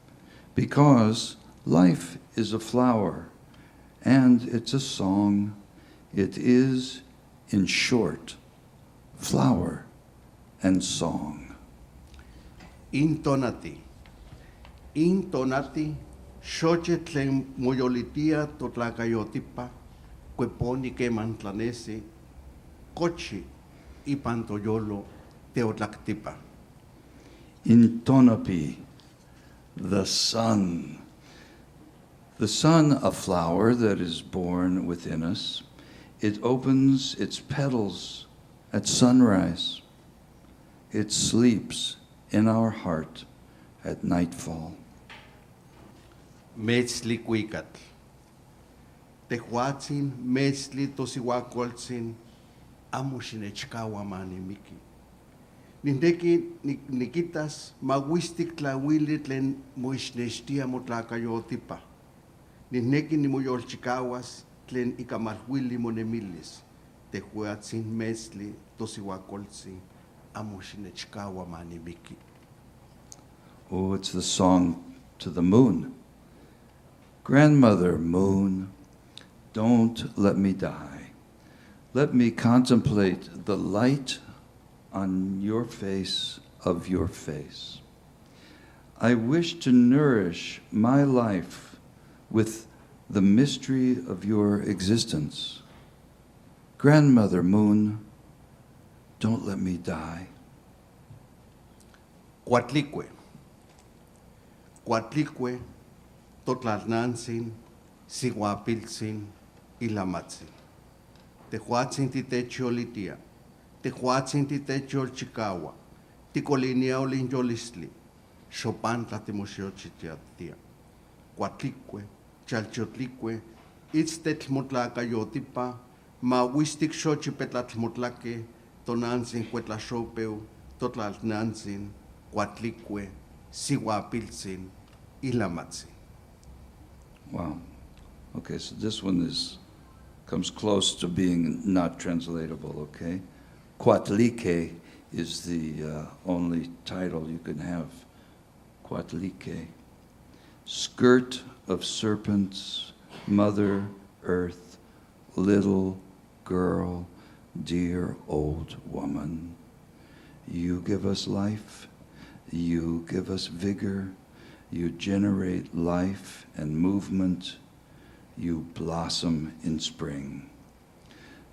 A: Because life is a flower, and it's a song. It is, in short, flower and song.
P: Intonati, xochitlen moyolitia totlacayotipa, cueponi quemantlanesi, cochi y pantoyolo teotlactipa.
A: Intonapi, the sun. The sun, a flower that is born within us. It opens its petals at sunrise. It sleeps in our heart at nightfall.
P: Metzli cuicatl. Tehuatzin, metzli tosihuacoltzin, amushinechkawa manimiki. Nindeki nikitas mawistik tlawili tlen moixnextia motlacayotipa. Ninneki nimoyolchikawas tlen ikamalhuili monemilis. Tehuatzin metzli tosihuacoltzin, amushinechkawa manimiki.
A: Oh, it's the song to the moon. Grandmother moon, don't let me die. Let me contemplate the light on your face of your face. I wish to nourish my life with the mystery of your existence. Grandmother moon, don't let me die.
P: Cuatlicue. Cuatlicue, totlalnantzin, Siguapiltzin, Ilamatzin. Tehuatzin Titecholitia, Tehuatzin Titecholchicawa, Ticoliniaolin Yolisli, Chopantla Timoshochitia, Cuatlique, Chalchotlique, Itztetmotlaca Yotipa, Mawistik Xochipetlatmotlake, Tonanzin Cuetlachopeu, Totlalnanzin, Cuatlique, Siguapiltzin, Ilamatzin.
A: Wow. Okay, so this one comes close to being not translatable, okay? Cuatlique is the only title you can have. Cuatlique. Skirt of serpents, Mother Earth, little girl, dear old woman. You give us life, you give us vigor, you generate life and movement, you blossom in spring.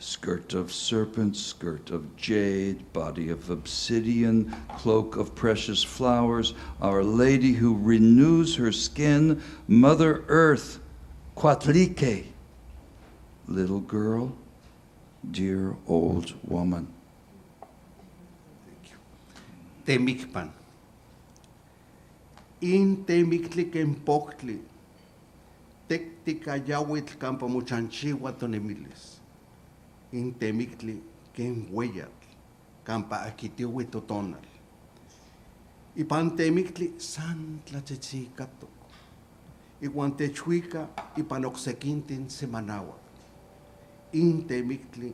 A: Skirt of serpent, skirt of jade, body of obsidian, cloak of precious flowers, Our Lady who renews her skin, Mother Earth, Cuatlique, little girl, dear old woman.
P: Temicpan. In temictli kempoctli, tectica yawitl campa muchanchiwa tonemilis. In temictli ken hueyatl, campa aquitiwi totonal. Ipan temictli san tlachichicato. Iwan techuica ipan oxequintin semanawa. In temictli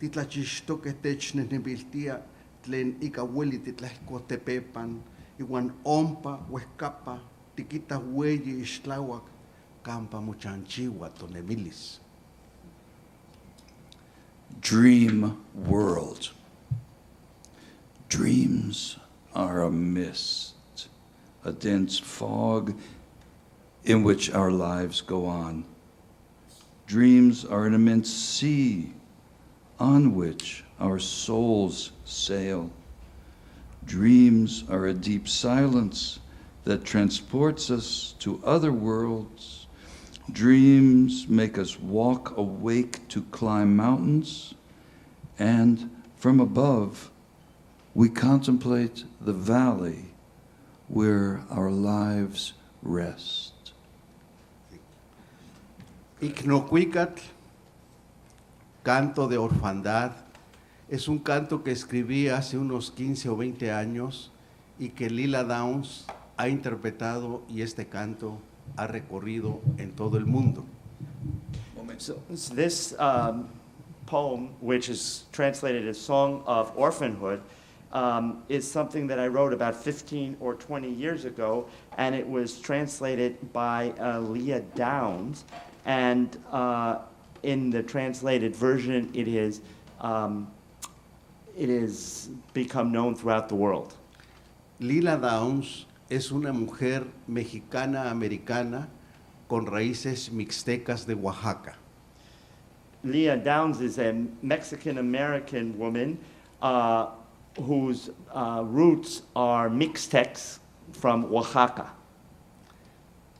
P: titlachixtoque technenebiltia tlen ikaweli titlahcotepepan, iwan ompa huescapa tiquita hueyi ixtlawak campa muchanchiwa tonemilis.
A: Dream world. Dreams are a mist, a dense fog in which our lives go on. Dreams are an immense sea on which our souls sail. Dreams are a deep silence that transports us to other worlds. Dreams make us walk awake to climb mountains, and from above, we contemplate the valley where our lives rest.
P: Icnocuicatl, canto de orfandad, es un canto que escribí hace unos 15 o 20 años y que Lila Downs ha interpretado, y este canto ha recorrido en todo el mundo.
M: So this poem, which is translated as Song of Orphanhood, is something that I wrote about 15 or 20 years ago, and it was translated by Leah Downs, and in the translated version, it is become known throughout the world.
P: Lila Downs es una mujer mexicana-americana con raíces mixtecas de Oaxaca.
M: Leah Downs is a Mexican-American woman whose roots are Mixtecs from Oaxaca.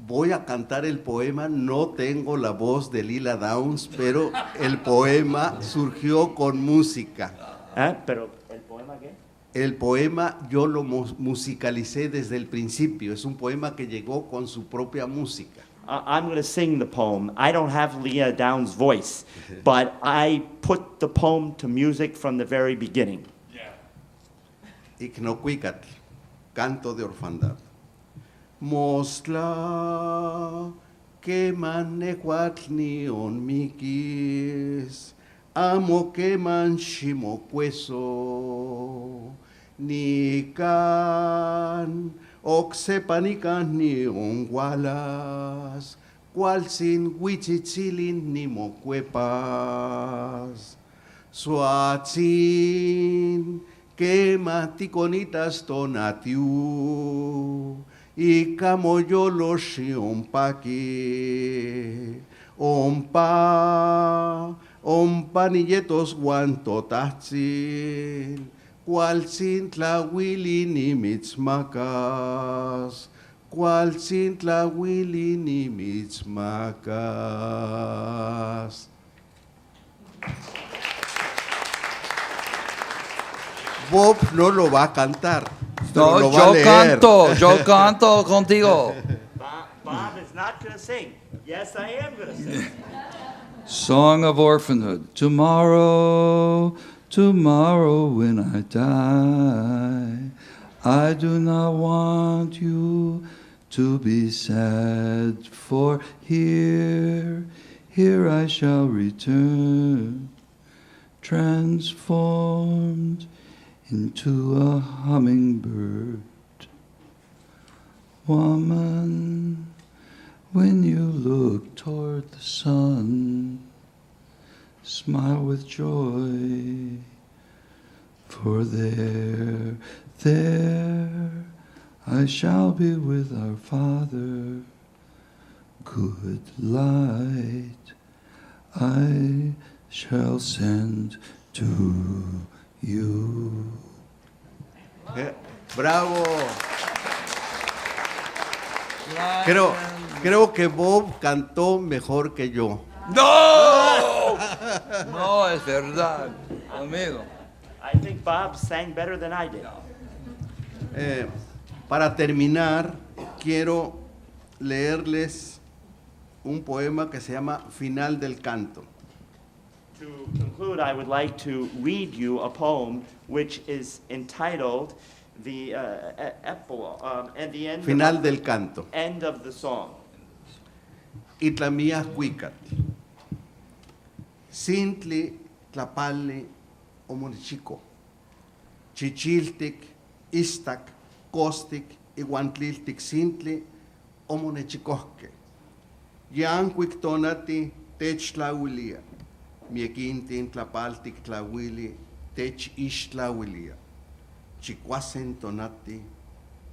P: Voy a cantar el poema, no tengo la voz de Lila Downs, pero el poema surgió con música.
M: ¿Pero el poema qué?
P: El poema yo lo musicalicé desde el principio, es un poema que llegó con su propia música.
M: I'm going to sing the poem. I don't have Leah Downs' voice, but I put the poem to music from the very beginning.
P: Icnocuicatl, canto de orfandad. Mosla que manecuatl on mikis, amo que manchimo cueso, ni can, oxepanican ni ongualas, cual sin huichichilin ni mocuepas, suatzin, que maticonitas tonatiu, y camoyolo xiompa ompa niyetos guantotachil, cual sin tlahuili ni mitzmacas, cual sin tlahuili ni mitzmacas. Bob no lo va a cantar, pero
K: No,
P: lo va a leer.
K: yo canto contigo.
M: Bob is not going to sing. Yes, I am going to sing.
K: Song of Orphanhood. Tomorrow, tomorrow when I die, I do not want you to be sad, for here I shall return, transformed into a hummingbird. Woman, when you look toward the sun, smile with joy, for there I shall be with our Father. Good light I shall send to you.
P: Bravo. Creo que Bob cantó mejor que yo.
K: No, no es verdad, amigo.
M: I think Bob sang better than I did.
P: Para terminar, quiero leerles un poema que se llama Final del Canto.
M: To conclude, I would like to read you a poem which is entitled the at the end
P: Final del Canto.
M: End of the song.
P: Itlamía Cuicat. Sintli Tlapali Omonchico. Chichiltic, Istak, Kostik, Iguantliltic Sintli Omonechicoque. Yan Quictonati Tech Tlawilia. Miequintin Tlapaltic Tlawili Tech Ish Tlawilia. Chicuasen Tonati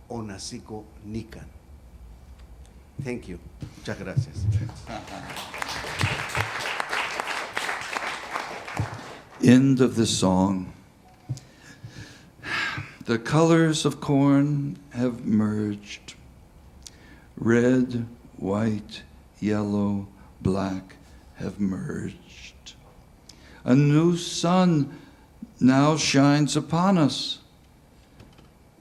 P: Onasico Nican. Thank you. Muchas gracias.
K: End of the song. The colors of corn have merged. Red, white, yellow, black have merged. A new sun now shines upon us.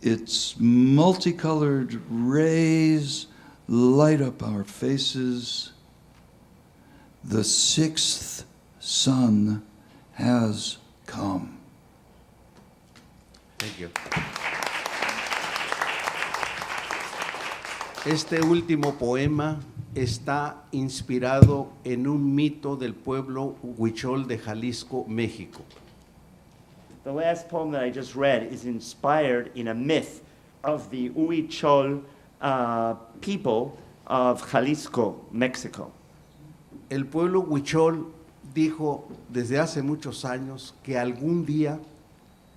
K: Its multicolored rays light up our faces. The sixth sun has come.
P: Thank you. Este último poema está inspirado en un mito del pueblo huichol de Jalisco, México.
M: The last poem that I just read is inspired in a myth of the Huichol people of Jalisco, Mexico.
P: El pueblo huichol dijo desde hace muchos años que algún día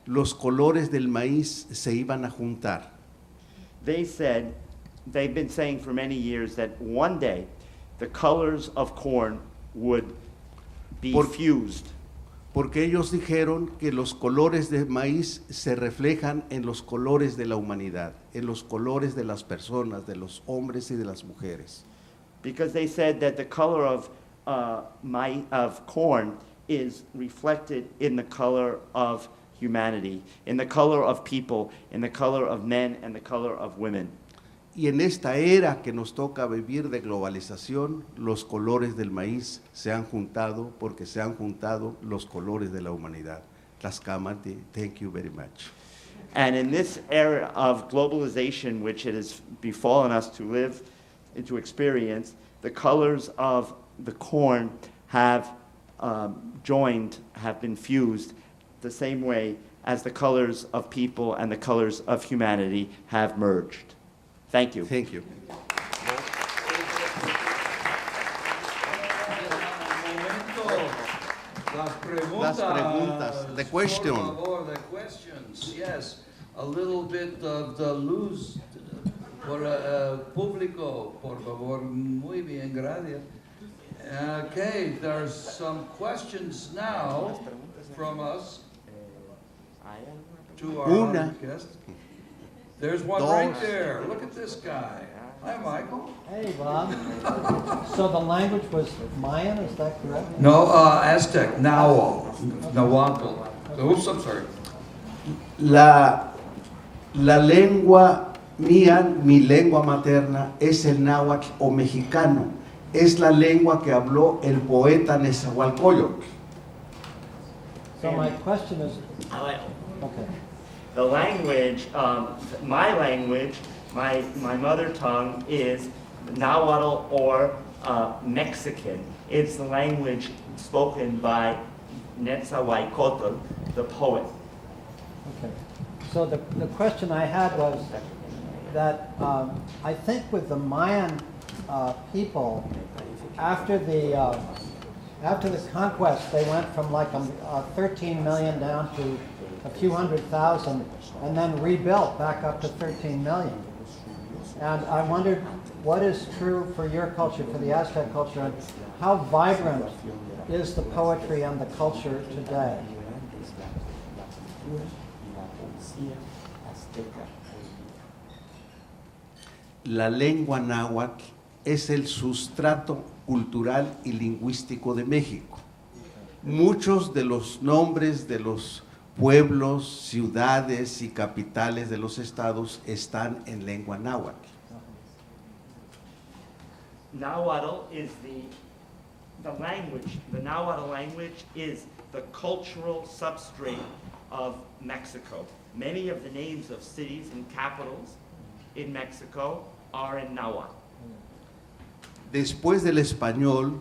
P: los colores del maíz se iban a juntar.
M: They've been saying for many years that one day the colors of corn would be fused.
P: Porque ellos dijeron que los colores del maíz se reflejan en los colores de la humanidad, en los colores de las personas, de los hombres y de las mujeres.
M: Because they said that the color of corn is reflected in the color of humanity, in the color of people, in the color of men and the color of women.
P: Y en esta era que nos toca vivir de globalización, los colores del maíz se han juntado porque se han juntado los colores de la humanidad. Tlaxcamati, thank you very much.
M: And in this era of globalization, which it has befallen us to live and to experience, the colors of the corn have joined, have been fused the same way as the colors of people and the colors of humanity have merged. Thank you.
P: Thank you. Las preguntas. The question.
A: Por favor, the questions. Yes, a little bit of the luz por público, por favor. Muy bien, gracias. Okay, there's some questions now from us to our honored guest. There's one right there. Look at this guy. Hi, Michael.
Q: Hey, Bob. So the language was Mayan, is that correct?
A: No, Aztec, Nahuatl. Oops, I'm sorry.
P: La lengua mía, mi lengua materna, es el náhuatl o mexicano. Es la lengua que habló el poeta Nezahualcóyotl.
Q: So my question is,
M: Okay.
Q: okay.
M: The language, my language, my mother tongue is Nahuatl or Mexican. It's the language spoken by Netzahualcóyotl, the poet.
Q: Okay. So the question I had was that I think with the Mayan people, after the conquest, they went from like 13 million down to a few 100,000, and then rebuilt back up to 13 million. And I wondered what is true for your culture, for the Aztec culture, and how vibrant is the poetry and the culture today?
P: La lengua náhuatl es el sustrato cultural y lingüístico de México. Muchos de los nombres de los pueblos, ciudades y capitales de los estados están en lengua náhuatl.
M: Nahuatl is the language. The Nahuatl language is the cultural substrate of Mexico. Many of the names of cities and capitals in Mexico are in Nahuatl.
P: Después del español,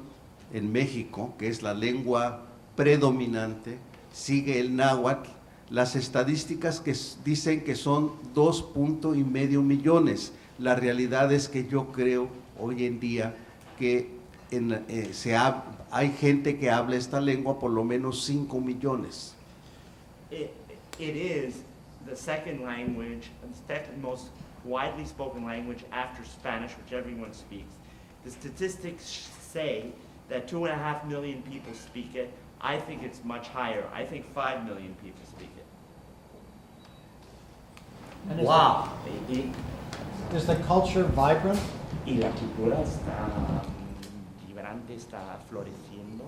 P: en México, que es la lengua predominante, sigue el náhuatl. Las estadísticas que dicen que son 2.5 millones. La realidad es que yo creo hoy en día que hay gente que habla esta lengua por lo menos 5 millones.
M: It is the second language, the second most widely spoken language after Spanish, which everyone speaks. The statistics say that 2.5 million people speak it. I think it's much higher. I think 5 million people speak it.
Q: And
M: Wow.
Q: Is the culture vibrant?
M: Y la cultura está vibrante, está floreciendo.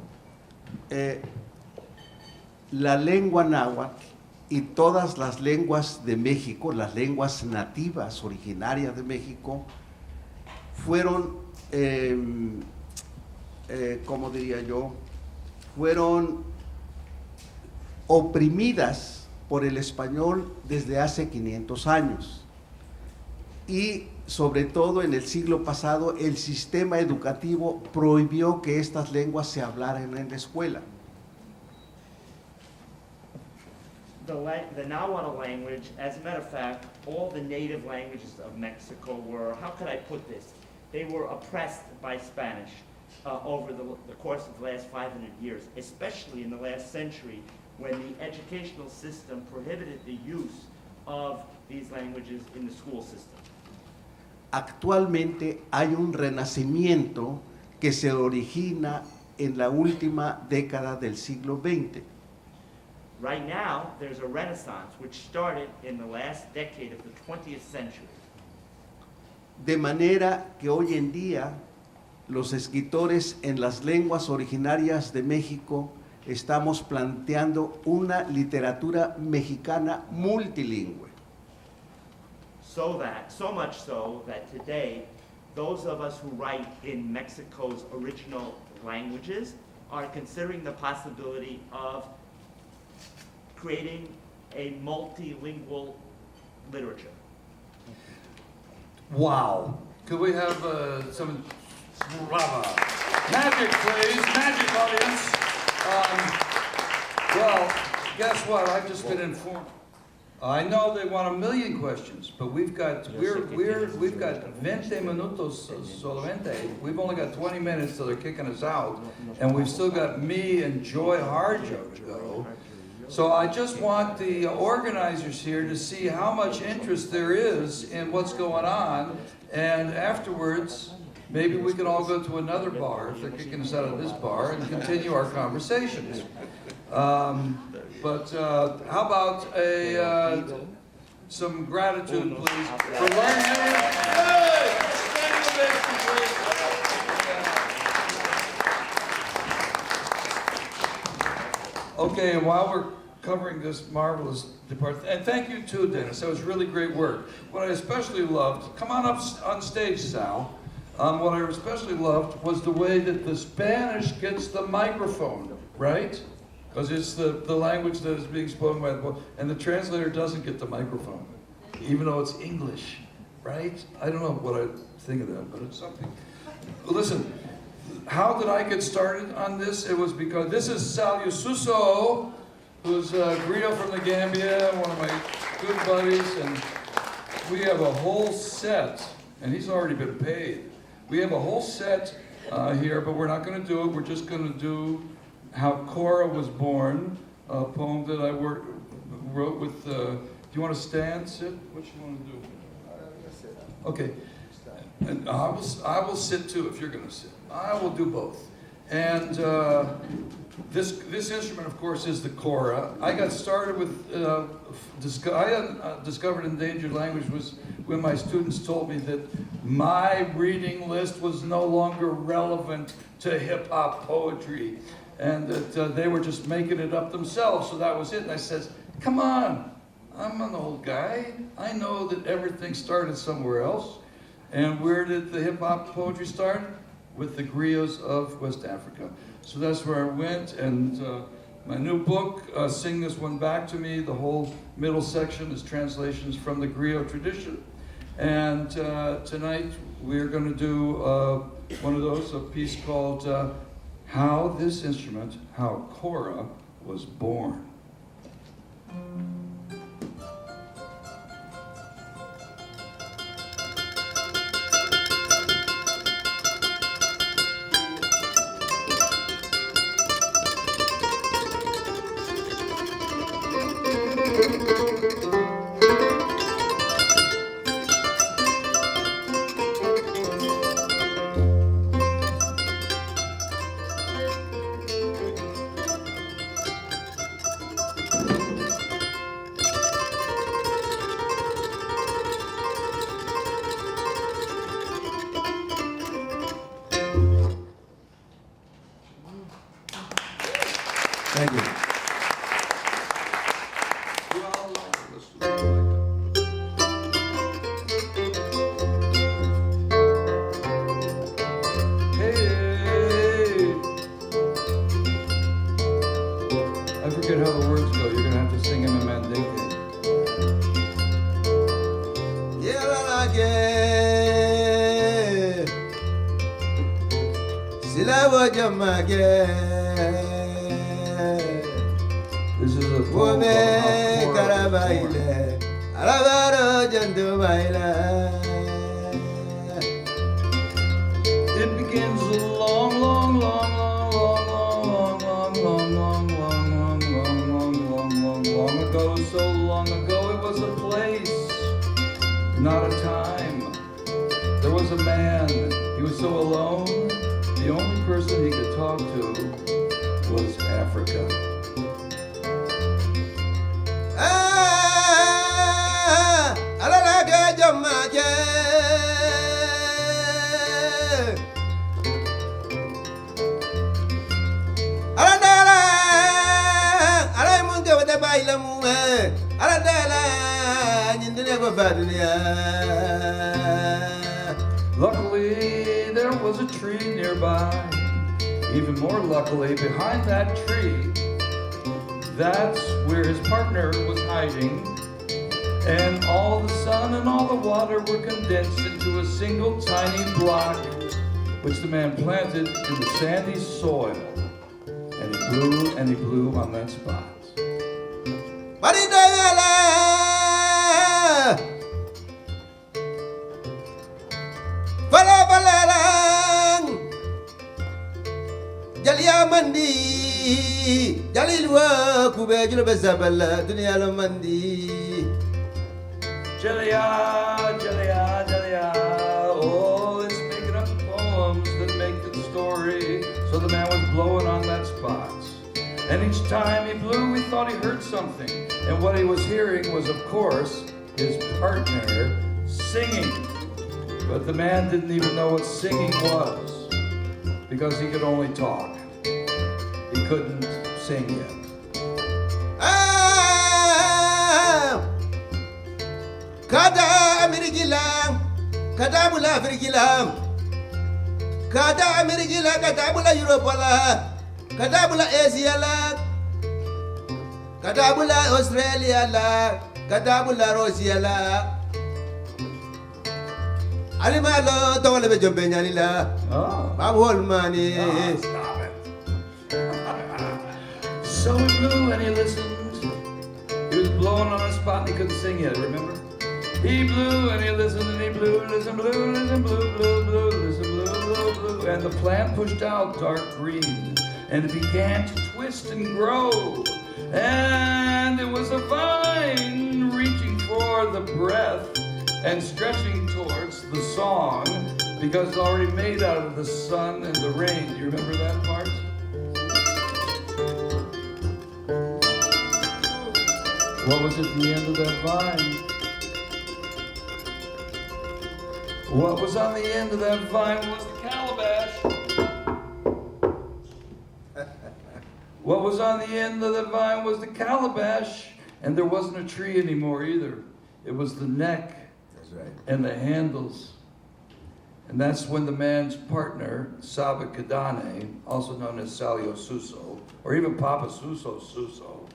P: La lengua náhuatl y todas las lenguas de México, las lenguas nativas originarias de México, fueron, ¿cómo diría yo? Fueron oprimidas por el español desde hace 500 años. Y sobre todo en el siglo pasado, el sistema educativo prohibió que estas lenguas se hablaran en la escuela.
M: The Nahuatl language, as a matter of fact, all the native languages of Mexico were, how could I put this? They were oppressed by Spanish over the course of the last 500 years, especially in the last century when the educational system prohibited the use of these languages in the school system.
P: Actualmente hay un renacimiento que se origina en la última década del siglo XX.
M: Right now, there's a renaissance which started in the last decade of the 20th century.
P: De manera que hoy en día los escritores en las lenguas originarias de México estamos planteando una literatura mexicana multilingüe.
M: So much so that today, those of us who write in Mexico's original languages are considering the possibility of creating a multilingual literature.
A: Wow. Could we have some brava? Magic, please. Magic, audience. Well, guess what? I've just been informed. I know they want 1 million questions, but we've got 20 minutos solamente. We've only got 20 minutes till they're kicking us out, and we've still got me and Joy Harjo to go. So I just want the organizers here to see how much interest there is in what's going on, and afterwards, maybe we can all go to another bar if they're kicking us out of this bar and continue our conversations. But how about some gratitude, please, for learning? Hey!
K: Okay, and while we're covering this marvelous department, and thank you too, Dennis. That was really great work. What I especially loved, come on up on stage, Sal. What I especially loved was the way that the Spanish gets the microphone, right? Because it's the language that is being spoken by the boy, and the translator doesn't get the microphone, even though it's English, right? I don't know what I think of that, but it's something. Listen, how did I get started on this? It was because this is Sal Yususo, who's a griot from the Gambia, one of my good buddies, and we have a whole set, and he's already been paid. We have a whole set here, but we're not going to do it. We're just going to do How Cora Was Born, a poem that I wrote with, do you want to stand, sit? What do you want to do? Okay. And I will sit too if you're going to sit. I will do both. And this instrument, of course, is the kora. I got started with, discovered endangered language was when my students told me that my reading list was no longer relevant to hip-hop poetry, and that they were just making it up themselves, so that was it. And I said, come on, I'm an old guy. I know that everything started somewhere else. And where did the hip-hop poetry start? With the griots of West Africa. So that's where I went, and my new book, Sing This One Back to Me, the whole middle section is translations from the griot tradition. And tonight we're going to do one of those, a piece called How This Instrument, How Cora Was Born. Thank you. I forget how the words go. You're going to have to sing them in Mandinka. This is a poem called It begins a long, long, long, long, long, long, long, long, long, long, long, long, long, long, long ago, so long ago it was a place, not a time. There was a man, he was so alone, the only person he could talk to was Africa. Luckily, there was a tree nearby. Even more luckily, behind that tree, that's where his partner was hiding. And all the sun and all the water were condensed into a single tiny block, which the man planted in the sandy soil. And he blew on that spot.
R: Mandi Jalilwa Kubejul Bezabella Dunia Mandi
K: Jalia, Jalia, Jalia. Oh, it's making up poems that make the story. So the man was blowing on that spot. And each time he blew, we thought he heard something. And what he was hearing was, of course, his partner singing. But the man didn't even know what singing was, because he could only talk. He couldn't sing yet.
R: Kada Amerigilam, Kadabula Virgilam, Kada Amerigila, Kadabula Europala, Kadabula Asiala, Kadabula Australia, Kadabula Rosiala. Alimalo, Tolebe Jombenyanila, Bob Holmani.
K: Stop it. So he blew and he listened. He was blowing on a spot and he couldn't sing yet, remember? He blew and he listened and he blew, listen, blew, listen, blew, blew, blew, listen, blew, blew, blew. And the plant pushed out dark green and it began to twist and grow. And it was a vine reaching for the breath and stretching towards the song because it's already made out of the sun and the rain. Do you remember that part? What was at the end of that vine? What was on the end of that vine was the calabash. What was on the end of the vine was the calabash, and there wasn't a tree anymore either. It was the neck.
R: That's right.
K: And the handles. And that's when the man's partner, Saba Kadane, also known as Salio Suso, or even Papa Suso Suso,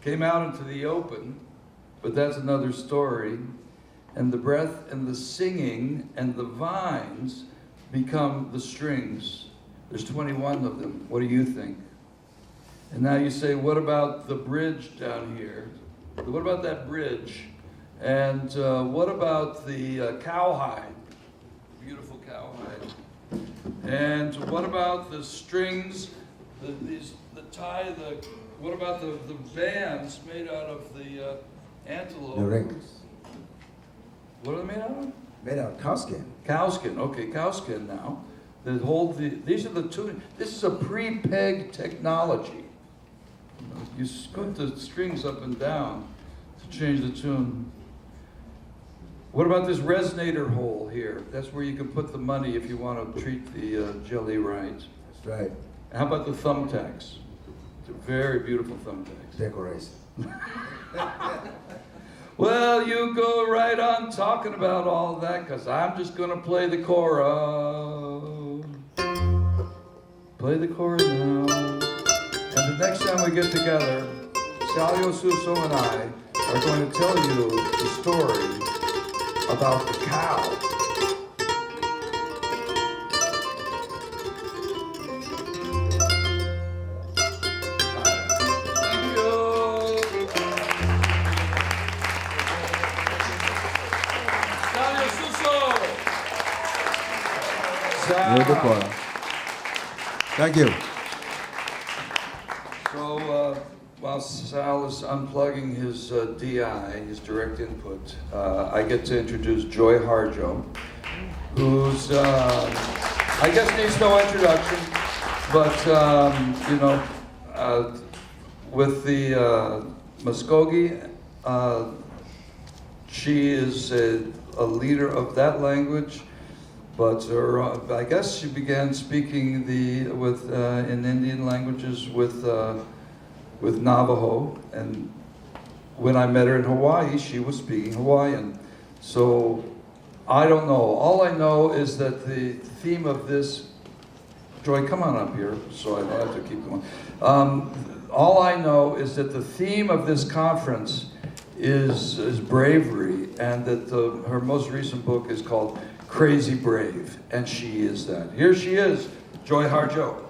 K: came out into the open, but that's another story. And the breath and the singing and the vines become the strings. There's 21 of them. What do you think? And now you say, what about the bridge down here? What about that bridge? And what about the cowhide? Beautiful cowhide. And what about the strings? What about the bands made out of the antelope?
R: The rings.
K: What are they made out of?
R: Made out of cowskin.
K: Cowskin, okay, cowskin now. That hold these are the two, this is a pre-peg technology. You scoot the strings up and down to change the tune. What about this resonator hole here? That's where you can put the money if you want to treat the jelly right.
R: That's right.
K: How about the thumbtacks? They're very beautiful thumbtacks.
R: Decoration.
K: Well, you go right on talking about all that, because I'm just going to play the chorus. Play the chorus now. And the next time we get together, Salio Suso and I are going to tell you the story about the cow.
R: Thank you.
K: So while Sal is unplugging his DI, his direct input, I get to introduce Joy Harjo, who's, I guess needs no introduction, but, with the Muskogee, she is a leader of that language. But I guess she began speaking in Indian languages with Navajo, and when I met her in Hawaii, she was speaking Hawaiian. So I don't know. All I know is that the theme of this, Joy, come on up here, so I don't have to keep going. All I know is that the theme of this conference is bravery, and that her most recent book is called Crazy Brave, and she is that. Here she is, Joy Harjo.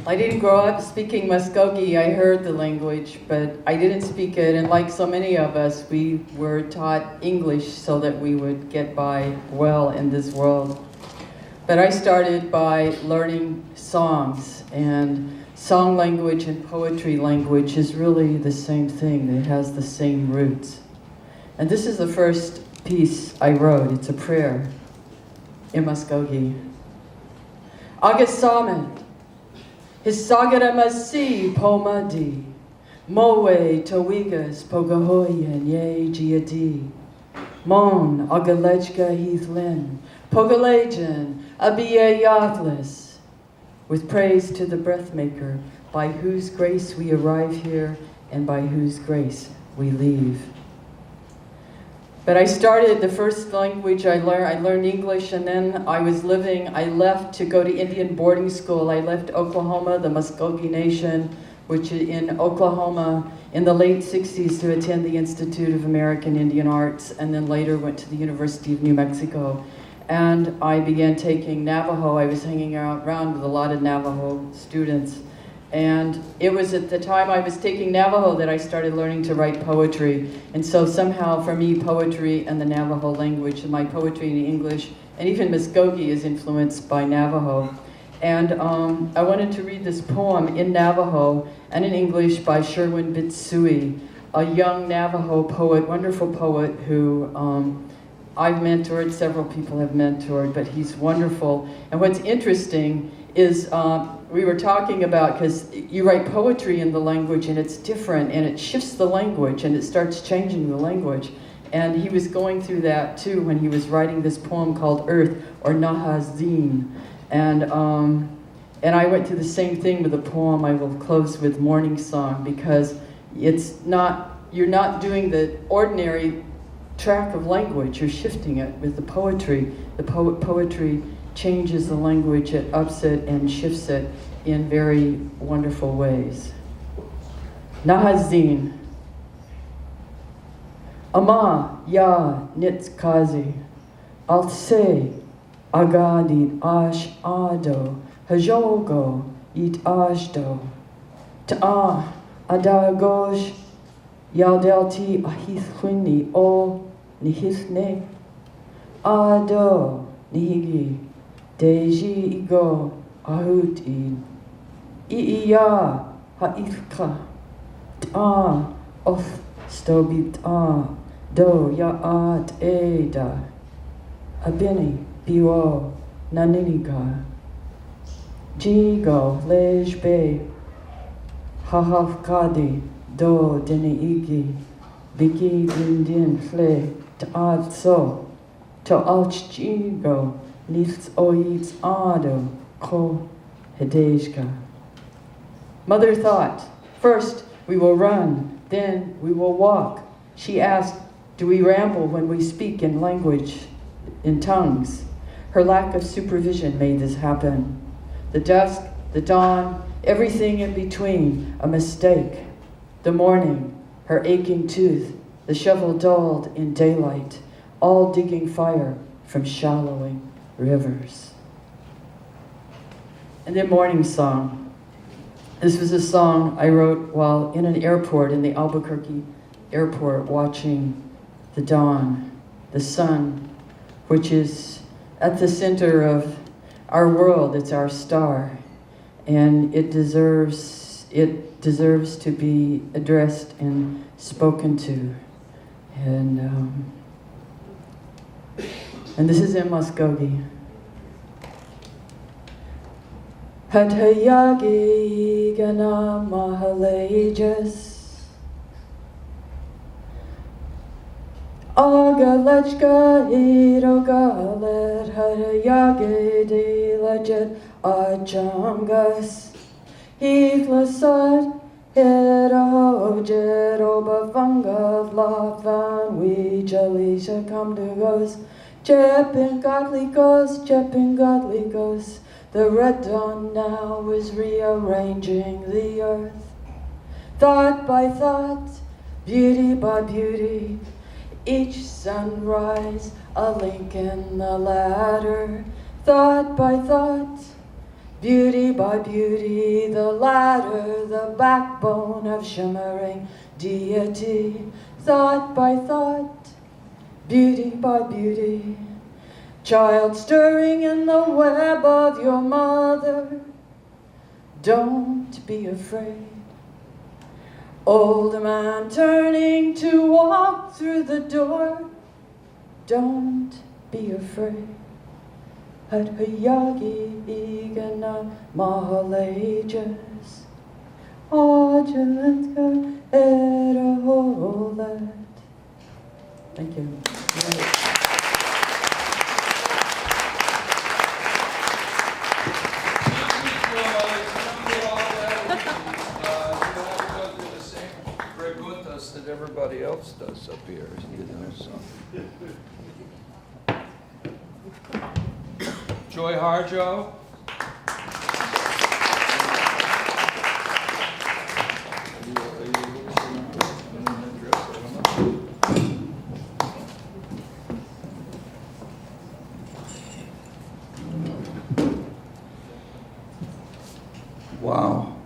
S: I didn't grow up speaking Muskogee. I heard the language, but I didn't speak it. And like so many of us, we were taught English so that we would get by well in this world. But I started by learning songs, and song language and poetry language is really the same thing. It has the same roots. And this is the first piece I wrote. It's a prayer in Muskogee. Agus Samet, his Sagaramasi Pomadi, Moe Towigas Pogahoyan Ye Giadi, Mon Agalechka Heathlin, Pogalajan Abiya Yathlis. With praise to the breath maker, by whose grace we arrive here, and by whose grace we leave. But I started, the first language I learned English, and then I left to go to Indian boarding school. I left Oklahoma, the Muskogee Nation, which is in Oklahoma, in the late 60s to attend the Institute of American Indian Arts, and then later went to the University of New Mexico. And I began taking Navajo. I was hanging around with a lot of Navajo students. And it was at the time I was taking Navajo that I started learning to write poetry. And so somehow for me, poetry and the Navajo language, and my poetry in English, and even Muskogee is influenced by Navajo. And I wanted to read this poem in Navajo and in English by Sherwin Bitsui, a young Navajo poet, wonderful poet who I've mentored, several people have mentored, but he's wonderful. And what's interesting is we were talking about, because you write poetry in the language and it's different and it shifts the language and it starts changing the language. And he was going through that too when he was writing this poem called Earth, or Nahazin. And I went through the same thing with the poem. I will close with Morning Song, because you're not doing the ordinary track of language, you're shifting it with the poetry. The poetry changes the language, it ups it and shifts it in very wonderful ways. Nahazin. Ama ya nitzkazi, alse agadid ash ado, hajogo it ashdo, ta'a adagosh yaldelti ahithwini o nihithne, ado nihigi deji igo ahutid, iya ha'ithka, ta'a oth stobit do ya'at eda, abini biwo naniniga, jigo lejbe, hahafkadi do deniigi, biki bindin fle ta'at so, to alch jigo niths oits ado ko hedejka. Mother thought, first we will run, then we will walk. She asked, do we ramble when we speak in language, in tongues? Her lack of supervision made this happen. The dusk, the dawn, everything in between, a mistake. The morning, her aching tooth, the shovel dulled in daylight, all digging fire from shallowing rivers. And then Morning Song. This was a song I wrote while in an airport, in the Albuquerque airport, watching the dawn, the sun, which is at the center of our world. It's our star, and it deserves to be addressed and spoken to. And this is in Muskogee. Hatayagi gana mahalajas, agalechka hirogalet, hatayagi de lejet achangas, hiklasat herahojet obavangav lavan wijalisha kamdugos, Jepin godly goes. The red dawn now is rearranging the earth. Thought by thought, beauty by beauty, each sunrise a link in the ladder. Thought by thought, beauty by beauty, the ladder, the backbone of shimmering deity. Thought by thought, beauty by beauty, child stirring in the web of your mother. Don't be afraid. Old man turning to walk through the door. Don't be afraid. Hatayagi igana mahalajas, ajalanska eraholet. Thank you.
A: Shakespeare, you know, so.
K: Joy Harjo.
A: Wow.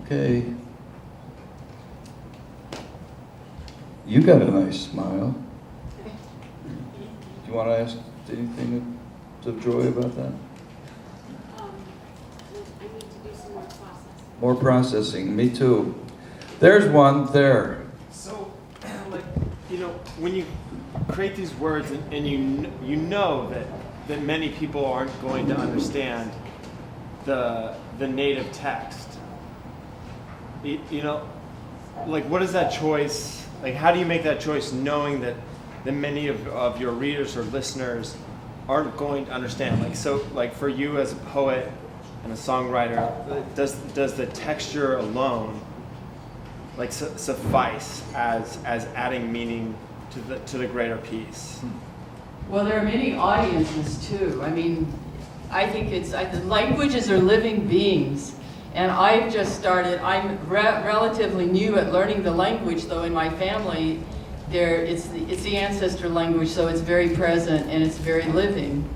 A: Okay. You got a nice smile. Do you want to ask anything of Joy about that?
J: I need to do some more processing.
A: More processing. Me too. There's one there.
T: So, like, you know, when you create these words and you know that many people aren't going to understand the native text, you know, like, what is that choice? Like, how do you make that choice knowing that many of your readers or listeners aren't going to understand? Like, so, like, for you as a poet and a songwriter, does the texture alone, like, suffice as adding meaning to the greater piece?
S: Well, there are many audiences too. I mean, I think the languages are living beings. And I've just started, I'm relatively new at learning the language, though in my family, it's the ancestor language, so it's very present and it's very living.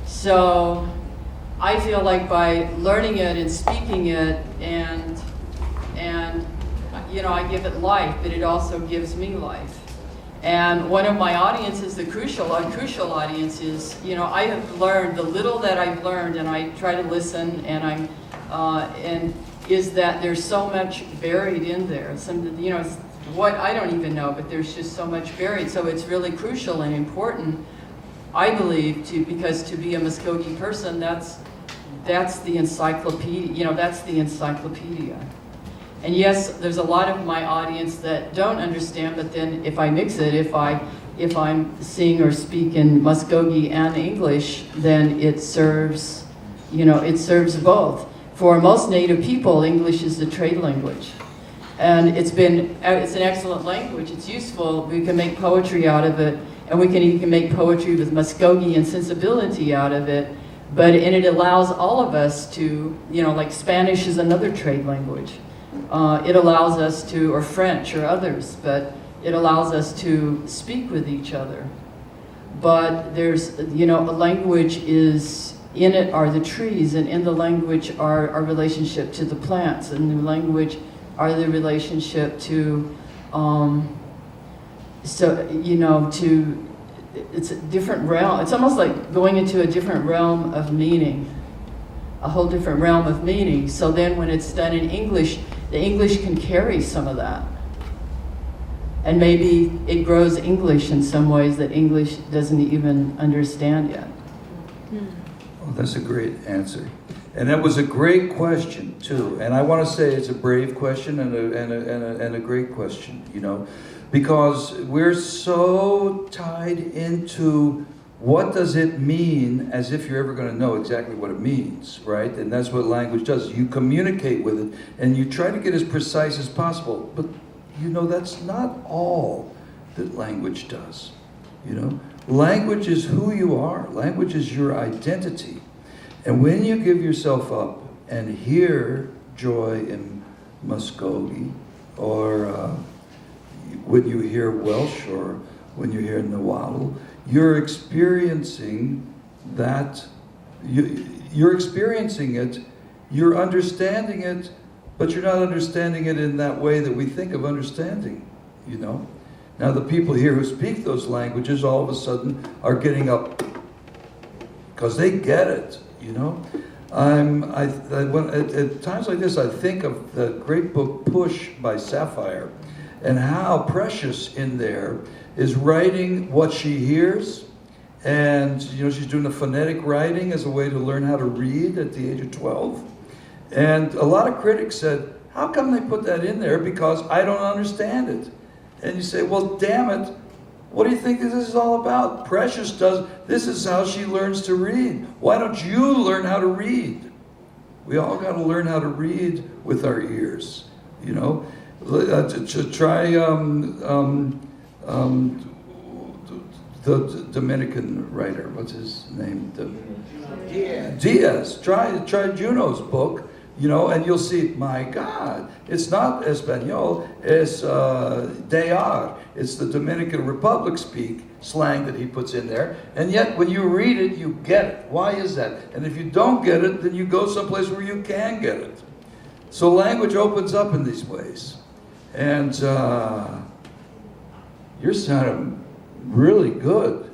S: So I feel like by learning it and speaking it and you know, I give it life, but it also gives me life. And one of my audiences, the crucial audience is, you know, I have learned the little that I've learned, and I try to listen, and is that there's so much buried in there. Some, you know, what I don't even know, but there's just so much buried. So it's really crucial and important, I believe, because to be a Muskogee person, that's the encyclopedia. You know, that's the encyclopedia. And yes, there's a lot of my audience that don't understand, but then if I mix it, if I'm sing or speak in Muskogee and English, then it serves, you know, it serves both. For most Native people, English is the trade language. And it's an excellent language, it's useful, we can make poetry out of it, and we can even make poetry with Muskogean sensibility out of it, and it allows all of us to, you know, like Spanish is another trade language. It allows us to, or French or others, but it allows us to speak with each other. But there's, you know, a language is, in it are the trees, and in the language are our relationship to the plants, and the language are the relationship to, so, you know, it's a different realm. It's almost like going into a different realm of meaning, a whole different realm of meaning. So then when it's done in English, the English can carry some of that. And maybe it grows English in some ways that English doesn't even understand yet.
A: Oh, that's a great answer. And that was a great question, too. And I want to say it's a brave question and a great question, you know, because we're so tied into what does it mean, as if you're ever going to know exactly what it means, right? And that's what language does. You communicate with it, and you try to get as precise as possible. But, you know, that's not all that language does, you know? Language is who you are. Language is your identity. And when you give yourself up and hear joy in Muskogee, or when you hear Welsh, or when you hear Nahuatl, you're experiencing that, you're experiencing it, you're understanding it, but you're not understanding it in that way that we think of understanding, you know? Now the people here who speak those languages all of a sudden are getting up because they get it, you know? At times like this, I think of the great book Push by Sapphire, and how precious in there is writing what she hears. And, you know, she's doing the phonetic writing as a way to learn how to read at the age of 12. And a lot of critics said, how come they put that in there? Because I don't understand it. And you say, well, damn it, what do you think this is all about? Precious does, this is how she learns to read. Why don't you learn how to read? We all got to learn how to read with our ears, you know? To try the Dominican writer, what's his name? Diaz. Try Juno's book, you know, and you'll see, my God, it's not Espanol, it's Dayar. It's the Dominican Republic speak slang that he puts in there, and yet when you read it, you get it. Why is that? And if you don't get it, then you go someplace where you can get it. So language opens up in these ways. And you're sounding really good.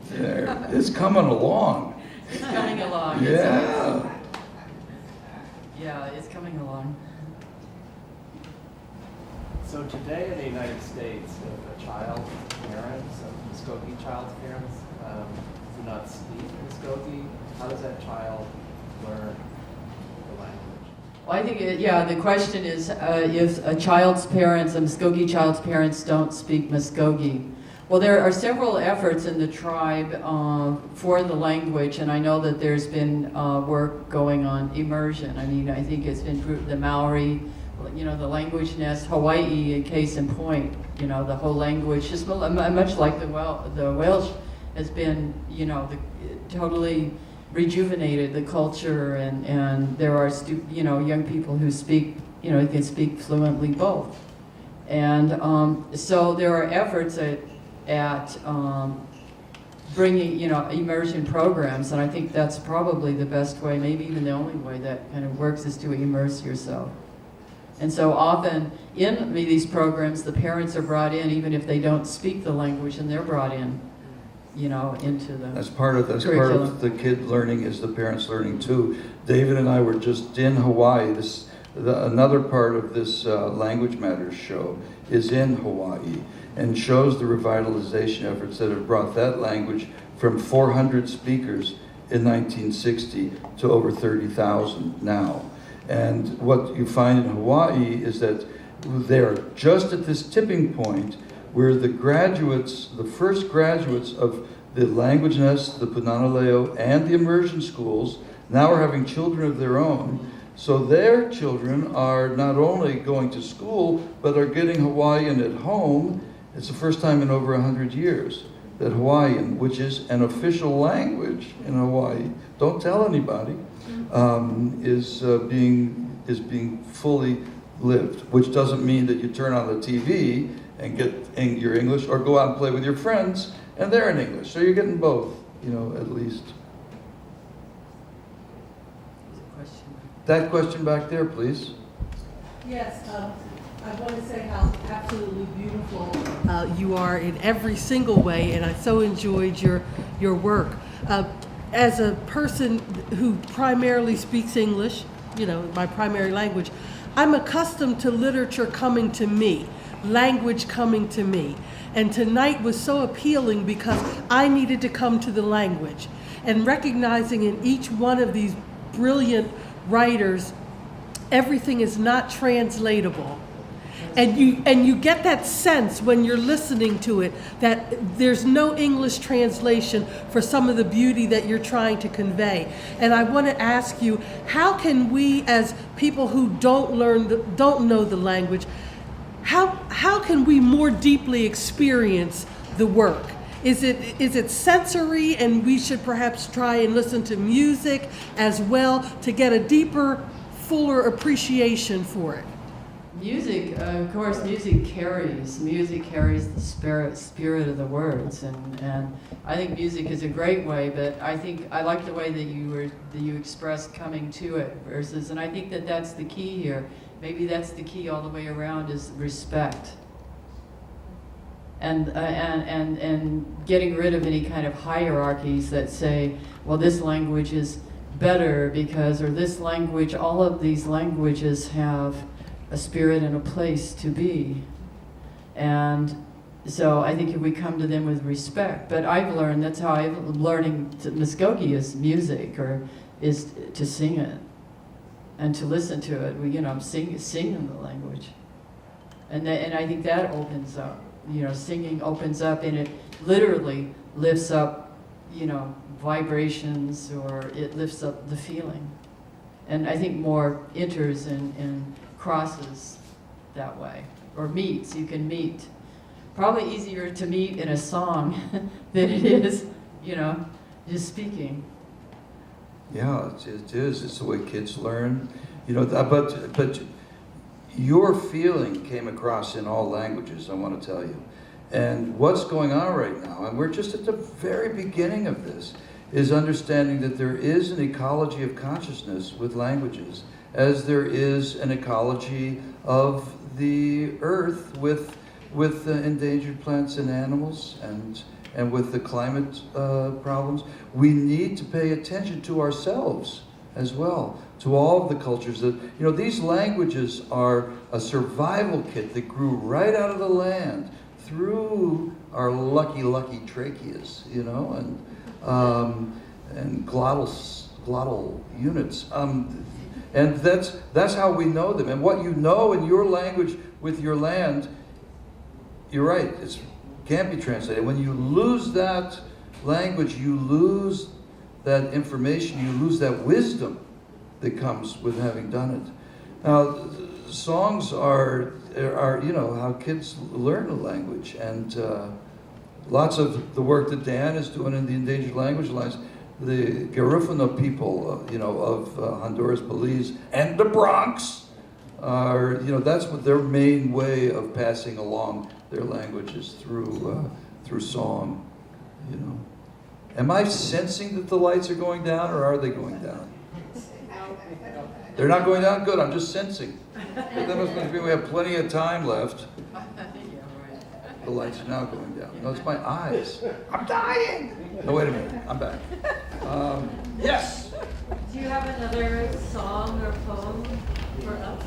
A: There. It's coming along.
S: It's coming along.
A: Yeah.
S: Yeah, it's coming along.
N: So today in the United States, if a child's parents, a Muskogee child's parents, do not speak Muskogee, how does that child learn the language?
S: Well, I think, the question is if a child's parents, a Muskogee child's parents don't speak Muskogee. Well, there are several efforts in the tribe for the language, and I know that there's been work going on immersion. I mean, I think it's been the Maori, you know, the language nest, Hawaii, a case in point, you know, the whole language, just much like the Welsh has been, you know, totally rejuvenated the culture, and there are, you know, young people who speak, you know, can speak fluently both. And so there are efforts at bringing, you know, immersion programs, and I think that's probably the best way, maybe even the only way that kind of works, is to immerse yourself. And so often in these programs, the parents are brought in even if they don't speak the language, and they're brought in, you know, into the
A: That's part of the kid learning is the parents learning too. David and I were just in Hawaii. Another part of this Language Matters show is in Hawaii, and shows the revitalization efforts that have brought that language from 400 speakers in 1960 to over 30,000 now. And what you find in Hawaii is that they're just at this tipping point where the graduates, the first graduates of the language nest, the Punana and the immersion schools, now are having children of their own. So their children are not only going to school, but are getting Hawaiian at home. It's the first time in over 100 years that Hawaiian, which is an official language in Hawaii, don't tell anybody, is being fully lived. Which doesn't mean that you turn on the TV and get your English, or go out and play with your friends and they're in English. So you're getting both, you know, at least. That question back there, please.
U: Yes, I want to say how absolutely beautiful you are in every single way, and I so enjoyed your work. As a person who primarily speaks English, you know, my primary language, I'm accustomed to literature coming to me, language coming to me. And tonight was so appealing because I needed to come to the language. And recognizing in each one of these brilliant writers, everything is not translatable. And you get that sense when you're listening to it that there's no English translation for some of the beauty that you're trying to convey. And I want to ask you, how can we, as people who don't know the language, how can we more deeply experience the work? Is it sensory, and we should perhaps try and listen to music as well to get a deeper, fuller appreciation for it?
S: Music, of course, music carries the spirit of the words, and I think music is a great way. But I think I like the way that you expressed coming to it versus, and I think that that's the key here. Maybe that's the key all the way around, is respect, and getting rid of any kind of hierarchies that say, well, this language is better because, or this language, all of these languages have a spirit and a place to be. And so I think if we come to them with respect, but I've learned, that's how I'm learning Muskogee is music, or is to sing it and to listen to it. We, you know, I'm singing the language. And I think that opens up, you know, singing opens up, and it literally lifts up, you know, vibrations, or it lifts up the feeling. And I think more enters and crosses that way, or meets. You can meet probably easier to meet in a song than it is, just speaking.
A: Yeah, it is. It's the way kids learn. But your feeling came across in all languages, I want to tell you. And what's going on right now, and we're just at the very beginning of this, is understanding that there is an ecology of consciousness with languages, as there is an ecology of the earth with endangered plants and animals and with the climate problems. We need to pay attention to ourselves as well, to all of the cultures that, these languages are a survival kit that grew right out of the land through our lucky tracheas, and glottal units. And that's how we know them. And what you know in your language with your land, you're right, it can't be translated. When you lose that language, you lose that information, you lose that wisdom that comes with having done it. Now, songs are how kids learn a language, and lots of the work that Dan is doing in the endangered language lines, the Garifuna people, of Honduras, Belize, and the Bronx are, that's what their main way of passing along their languages through song, Am I sensing that the lights are going down, or are they going down? They're not going down? Good, I'm just sensing. But that must mean we have plenty of time left. The lights are now going down. No, it's my eyes. I'm dying! No, wait a minute, I'm back. Yes?
B: Do you have another song or poem for us?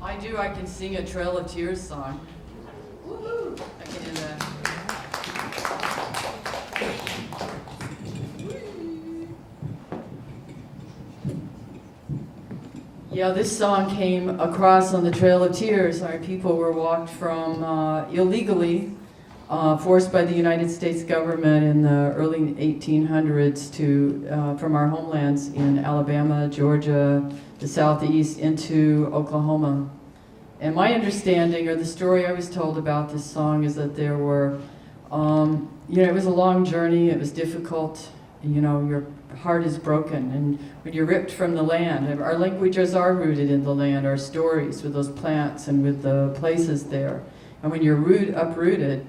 S: I do. I can sing a Trail of Tears song.
B: Woohoo!
S: I can do that. Yeah, this song came across on the Trail of Tears. Our people were walked from illegally, forced by the United States government in the early 1800s from our homelands in Alabama, Georgia, the Southeast into Oklahoma. And my understanding, or the story I was told about this song, is that there were, it was a long journey, it was difficult, your heart is broken, and when you're ripped from the land, our languages are rooted in the land, our stories with those plants and with the places there. And when you're uprooted,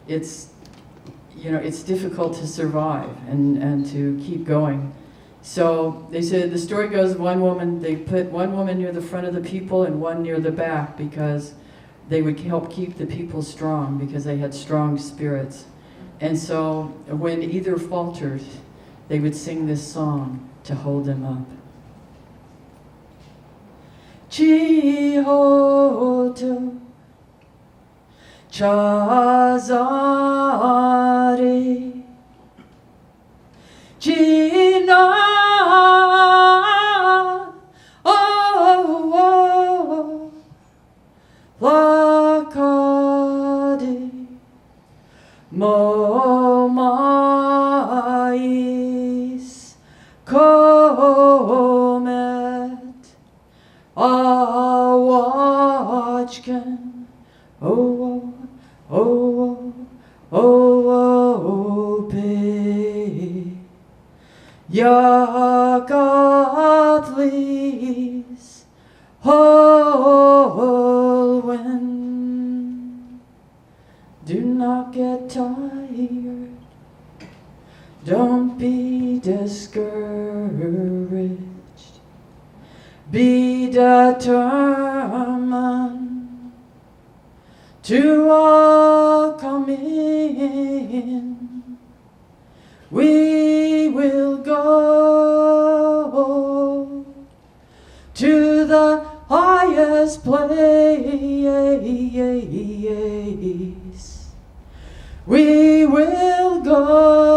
S: it's difficult to survive and to keep going. So they said, the story goes, they put one woman near the front of the people and one near the back because they would help keep the people strong because they had strong spirits. And so when either faltered, they would sing this song to hold them up. Chihoto Chazare Gina Lakade Momais Komet Awachkan Pe Yagatlis Holwen. Do not get tired, don't be discouraged, be determined to all come in. We will go to the highest place. We will go